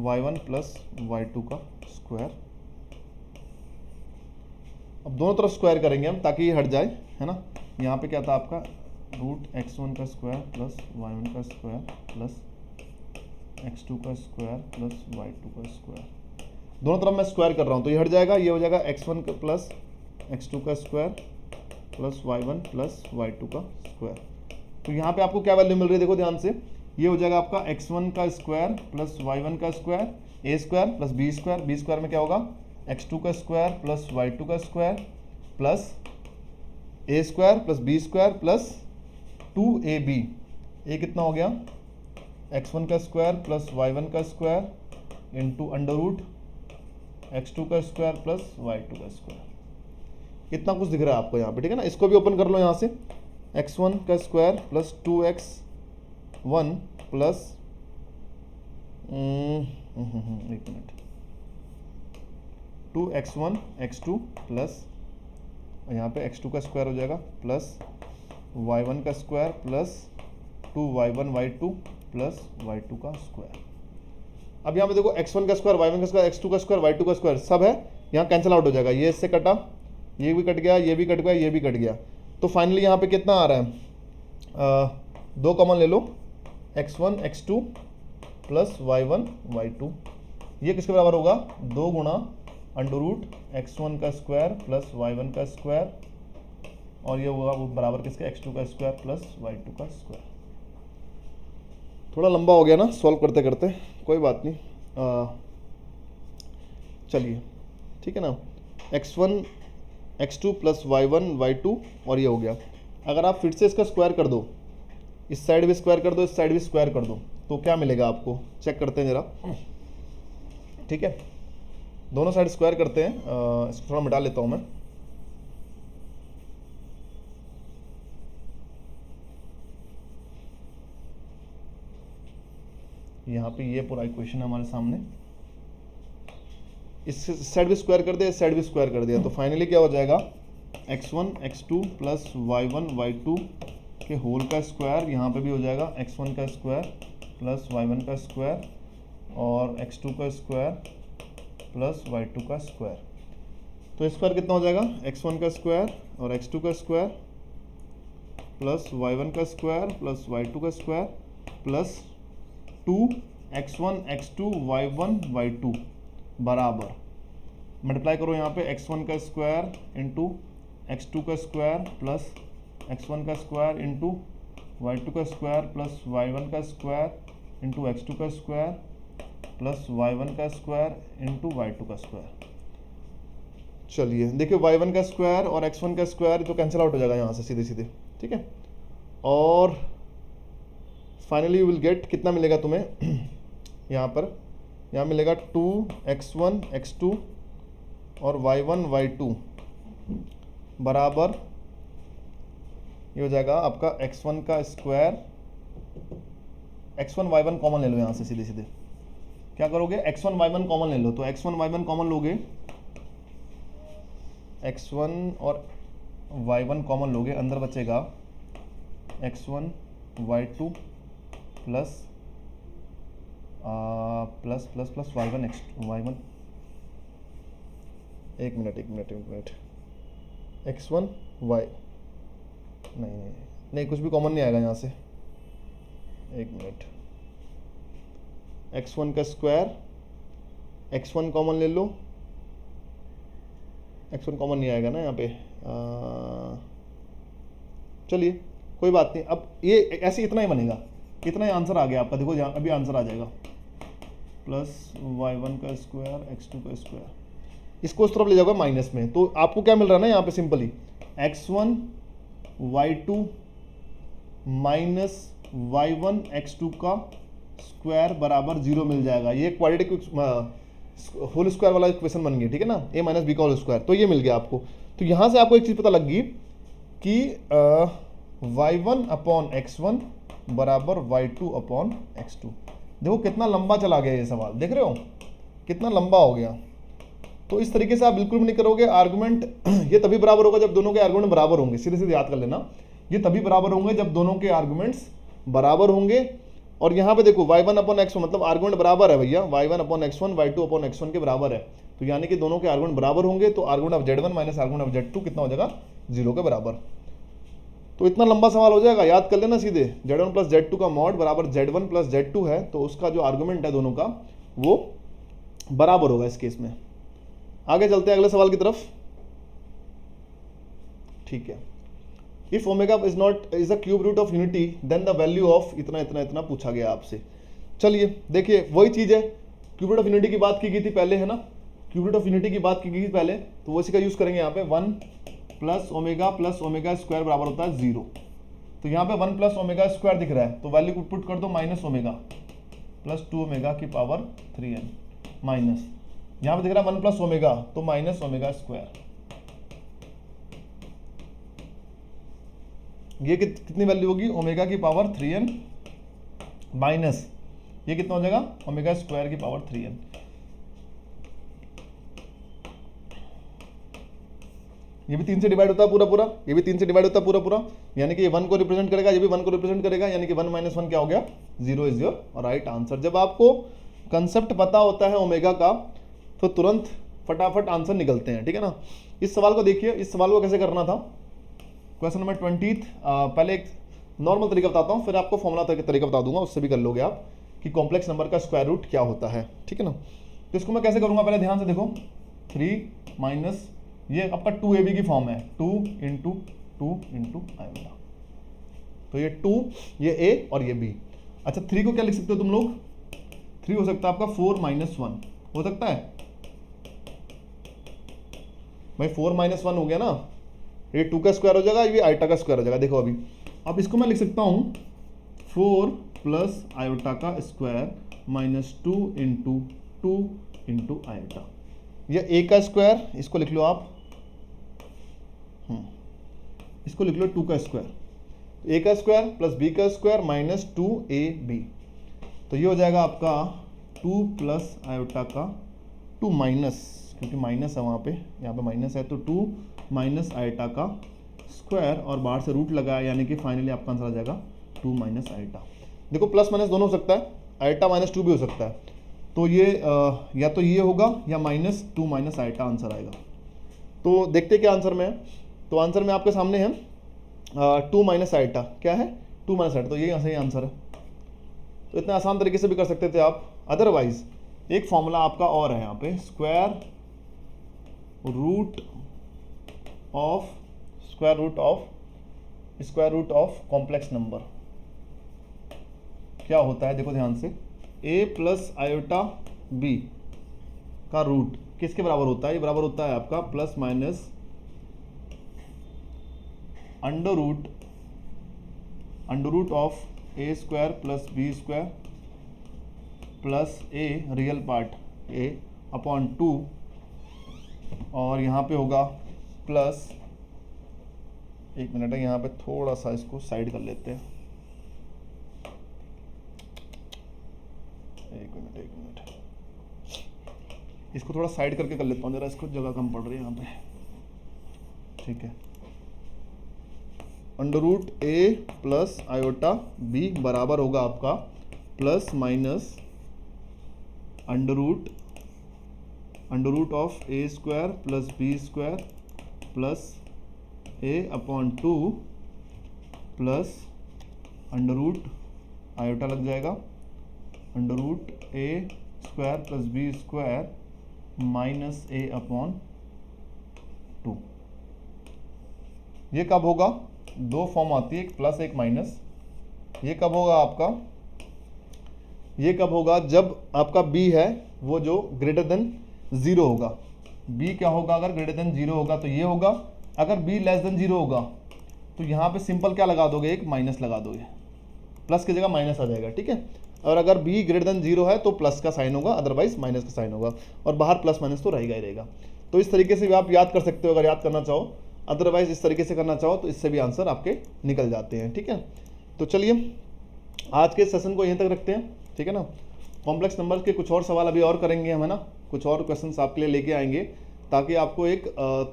y1 plus y2 का स्क्वायर। अब दोनों तरफ स्क्वायर करेंगे हम ताकि ये हट जाए, है ना। यहाँ पे क्या था आपका रूट x1 का स्क्वायर प्लस y1 का स्क्वायर प्लस x2 का स्क्वायर प्लस y2 का स्क्वायर। दोनों तरफ मैं स्क्वायर कर रहा हूँ तो ये हट जाएगा। ये हो जाएगा x1 प्लस x2 का square plus y1 plus y2 का स्क्वायर। तो यहाँ पे आपको क्या वैल्यू मिल रही है, देखो ध्यान से। ये हो जाएगा आपका x1 का स्क्वायर प्लस y1 का square a square plus b square. b square में क्या होगा x2 का स्क्वायर प्लस y2 का square plus a square plus b square plus 2ab, ये कितना हो गया x1 का स्क्वायर प्लस y1 का square into under root x2 का स्क्वायर प्लस y2 का स्क्वायर। इतना कुछ दिख रहा है आपको यहाँ पे, ठीक है ना। इसको भी ओपन कर लो यहाँ से, x1 का स्क्वायर प्लस 2x1 प्लस एक मिनट 2x1 x2 प्लस यहाँ पे x2 का स्क्वायर हो जाएगा प्लस y1 का square plus 2y1 y2 plus y2 का स्क्वायर। अब यहाँ पे देखो x1 का स्क्वायर y1 का स्क्वायर x2 का स्क्वायर y2 का स्क्वायर सब है, यहाँ कैंसिल आउट हो जाएगा, ये इससे कटा, ये भी कट गया, ये भी कट गया, ये भी कट गया। तो फाइनली यहाँ पे कितना आ रहा है, 2 कॉमन ले लो, x1 x2 plus y1 y2, ये किसके बराबर होगा 2 गुणा अंडर रूट x1 का स्क्वायर प्लस y1 का स्क्वायर, और ये होगा वो बराबर किसके x2 का स्क्वायर प्लस y2 का स्क्वायर। थोड़ा लंबा हो गया ना सॉल्व करते करते, कोई बात नहीं, चलिए ठीक है ना। x1 x2 plus y1 y2 और ये हो गया। अगर आप फिर से इसका स्क्वायर कर दो, इस साइड भी स्क्वायर कर दो, इस साइड भी स्क्वायर कर दो, तो क्या मिलेगा आपको, चेक करते हैं ज़रा, ठीक है। दोनों साइड स्क्वायर करते हैं, इसको थोड़ा मिटा लेता हूँ मैं। यहाँ पे ये पूरा इक्वेशन है हमारे सामने, इस साइड भी स्क्वायर कर दिया, इस साइड भी स्क्वायर कर दिया, तो फाइनली क्या हो जाएगा x1 x2 plus y1 y2 के होल का स्क्वायर, यहाँ पे भी हो जाएगा x1 का स्क्वायर प्लस y1 का स्क्वायर और x2 का स्क्वायर प्लस y2 का स्क्वायर। तो स्क्वायर कितना हो जाएगा x1 का स्क्वायर और x2 का स्क्वायर प्लस y1 का स्क्वायर प्लस y2 का square plus 2x1 x2 y1 y2 बराबर, मल्टीप्लाई करो यहाँ पे x1 का स्क्वायर इंटू x2 का स्क्वायर प्लस x1 का स्क्वायर इंटू y2 का स्क्वायर प्लस y1 का स्क्वायर इंटू x2 का स्क्वायर प्लस y1 का स्क्वायर इंटू y2 का स्क्वायर। चलिए देखिए y1 का स्क्वायर और x1 का स्क्वायर तो कैंसिल आउट हो जाएगा यहाँ से सीधे सीधे, ठीक है। और फाइनली यू विल गेट, कितना मिलेगा तुम्हें यहाँ मिलेगा 2x1 x2 और y1 y2 बराबर, ये हो जाएगा आपका x1 का स्क्वायर, x1 y1 कॉमन ले लो यहाँ से सीधे सीधे, क्या करोगे x1 y1 कॉमन ले लो, तो x1 y1 कॉमन लोगे, x1 और y1 कॉमन लोगे, अंदर बचेगा x1 y2 plus plus plus plus y1 y1, एक मिनट x1 y नहीं कुछ भी कॉमन नहीं आएगा यहाँ से, एक मिनट, x1 का स्क्वायर, x1 कॉमन ले लो, x1 कॉमन नहीं आएगा ना यहाँ पे, चलिए कोई बात नहीं। अब ये ऐसे इतना ही बनेगा, इतना ही आंसर आ गया आपका, देखो यहाँ अभी आंसर आ जाएगा प्लस y1 का स्क्वायर x2 का स्क्वायर, इसको उस तरफ ले जाओगे माइनस में, तो आपको क्या मिल रहा है ना यहाँ पे simply x1 y2 minus y1 x2 का स्क्वायर बराबर 0 मिल जाएगा। ये क्वाड्रेटिक होल स्क्वायर वाला इक्वेशन बन गया, ठीक है ना, a माइनस बी का होल स्क्वायर, तो ये मिल गया आपको। तो यहाँ से आपको एक चीज़ पता लग गई कि y1 अपॉन x1 बराबर y2 अपॉन x2। देखो कितना लंबा चला गया ये सवाल, देख रहे हो कितना लंबा हो गया। तो इस तरीके से आप बिल्कुल भी नहीं करोगे आर्गुमेंट, ये तभी बराबर होगा जब दोनों के आर्गुमेंट बराबर होंगे, सीधे सीधे याद कर लेना, ये तभी बराबर होंगे जब दोनों के आर्गुमेंट्स बराबर होंगे। और यहाँ पे देखो y1 अपॉन x1 मतलब आर्गुमेंट बराबर है भैया, y1 upon x1 y2 upon x1 के बराबर है, तो यानी कि दोनों के आर्गुमेंट बराबर होंगे, तो argument of z1 minus argument of z2 कितना हो जाएगा 0 के बराबर। तो इतना लंबा सवाल हो जाएगा, याद कर लेना सीधे, z1 प्लस z2 का मॉड बराबर z1 प्लस z2 है, तो उसका जो आर्गुमेंट है दोनों का वो बराबर होगा इस केस में। आगे चलते हैं अगले सवाल की तरफ, ठीक है। If omega is a cube root of unity then the value of इतना इतना इतना पूछा गया आपसे। चलिए देखिए वही चीज है, क्यूब रूट ऑफ यूनिटी की बात की गई थी पहले, है ना, क्यूब रूट ऑफ यूनिटी की बात की गई पहले, तो वो इसी का यूज करेंगे यहाँ पे। 1 प्लस ओमेगा स्क्वायर बराबर होता है 0। तो यहाँ पे 1 प्लस ओमेगा स्क्वायर दिख रहा है, तो वैल्यू को पुट कर दो माइनस ओमेगा प्लस 2 ओमेगा की पावर 3n माइनस, यहाँ पे दिख रहा है 1 प्लस ओमेगा, तो माइनस ओमेगा स्क्वायर। ये कितनी वैल्यू होगी, ओमेगा की पावर 3n माइनस ये कितना हो जाएगा, ओमेगा स्क्वायर की पावर 3n। ये भी 3 से डिवाइड होता है पूरा पूरा, ये भी 3 से डिवाइड होता है पूरा पूरा, यानी कि ये 1 को रिप्रेजेंट करेगा, ये भी 1 को रिप्रेजेंट करेगा, यानी कि 1 माइनस 1 क्या हो गया, 0 इज योर राइट आंसर। जब आपको कंसेप्ट पता होता है ओमेगा का तो तुरंत फटाफट आंसर निकलते हैं, ठीक है ना। इस सवाल को देखिए, इस सवाल को कैसे करना था। क्वेश्चन नंबर 20 पहले एक नॉर्मल तरीका बताता हूँ, फिर आपको फॉर्मूला तरीका बता दूंगा, उससे भी कर लोगे आप कि कॉम्प्लेक्स नंबर का स्क्वायर रूट क्या होता है, ठीक है ना। तो इसको मैं कैसे करूँगा, पहले ध्यान से देखो। 3 माइनस ये आपका 2ab की फॉर्म है, 2 इंटू आयोटा, तो ये 2 ये a और ये b। अच्छा 3 को क्या लिख सकते हो तुम लोग, 3 हो सकता है आपका 4 माइनस 1 हो सकता है भाई, 4 माइनस 1 हो गया ना, ये 2 का स्क्वायर हो जाएगा, ये भी आयोटा का स्क्वायर हो जाएगा। देखो अभी अब इसको मैं लिख सकता हूँ 4 प्लस आयोटा का स्क्वायर माइनस 2 इंटू आयोटा, या a का स्क्वायर, इसको लिख लो आप, इसको लिख लो 2 का स्क्वायर, a का स्क्वायर प्लस b का स्क्वायर माइनस 2ab, तो ये हो जाएगा आपका 2 प्लस आयोटा का 2 माइनस, क्योंकि माइनस है वहाँ पे, यहाँ पे माइनस है, तो 2 माइनस आयोटा का स्क्वायर और बाहर से रूट लगाया, यानी कि फाइनली आपका आंसर आ जाएगा 2 माइनस आयोटा। देखो प्लस माइनस दोनों हो सकता है, आयोटा माइनस 2 भी हो सकता है, तो ये या तो ये होगा या माइनस 2 माइनस आयोटा आंसर आएगा। तो देखते क्या आंसर में है, तो आंसर में आपके सामने है 2 माइनस आयोटा, क्या है 2 माइनस आयोटा, तो ये सही आंसर है। तो इतना आसान तरीके से भी कर सकते थे आप। अदरवाइज एक फॉर्मूला आपका और है यहाँ पे, square root of complex number क्या होता है, देखो ध्यान से। a प्लस आयोटा b का रूट किसके बराबर होता है, ये बराबर होता है आपका plus minus under root of a square plus b square plus a real part a upon 2, और यहाँ पे होगा प्लस, एक मिनट है, यहाँ पे थोड़ा सा इसको साइड कर लेते हैं, एक मिनट इसको थोड़ा साइड करके कर लेता हूँ जरा, इसको जगह कम पड़ रही है यहाँ पे, ठीक है। Under root a plus iota b बराबर होगा आपका plus minus under root of a square plus b square plus a upon 2 plus under root iota लग जाएगा under root a square plus b square minus a upon 2। ये कब होगा, दो form आती है, एक प्लस एक माइनस। ये कब होगा आपका, ये कब होगा, जब आपका b है वो जो ग्रेटर देन 0 होगा। b क्या होगा, अगर ग्रेटर देन 0 होगा तो ये होगा, अगर b लेस देन 0 होगा तो यहाँ पे सिंपल क्या लगा दोगे, एक माइनस लगा दोगे, प्लस की जगह माइनस आ जाएगा, ठीक है। और अगर b ग्रेटर देन 0 है तो प्लस का साइन होगा, अदरवाइज माइनस का साइन होगा, और बाहर प्लस माइनस तो रहेगा ही रहेगा। तो इस तरीके से भी आप याद कर सकते हो अगर याद करना चाहो, अदरवाइज इस तरीके से करना चाहो तो इससे भी आंसर आपके निकल जाते हैं, ठीक है। तो चलिए आज के सेशन को यहीं तक रखते हैं, ठीक है ना। कॉम्प्लेक्स नंबर्स के कुछ और सवाल अभी और करेंगे हम, है ना, कुछ और क्वेश्चंस आपके लिए लेके आएंगे, ताकि आपको एक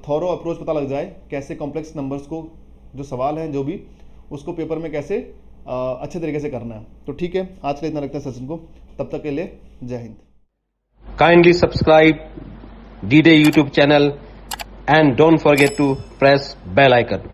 थॉरो अप्रोच पता लग जाए कैसे कॉम्प्लेक्स नंबर्स को, जो सवाल हैं जो भी, उसको पेपर में कैसे अच्छे तरीके से करना है। तो ठीक है, आज के लिए इतना रखते हैं सेशन को, तब तक के लिए जय Hind. Kindly subscribe D-Day YouTube channel and don't forget to press bell icon.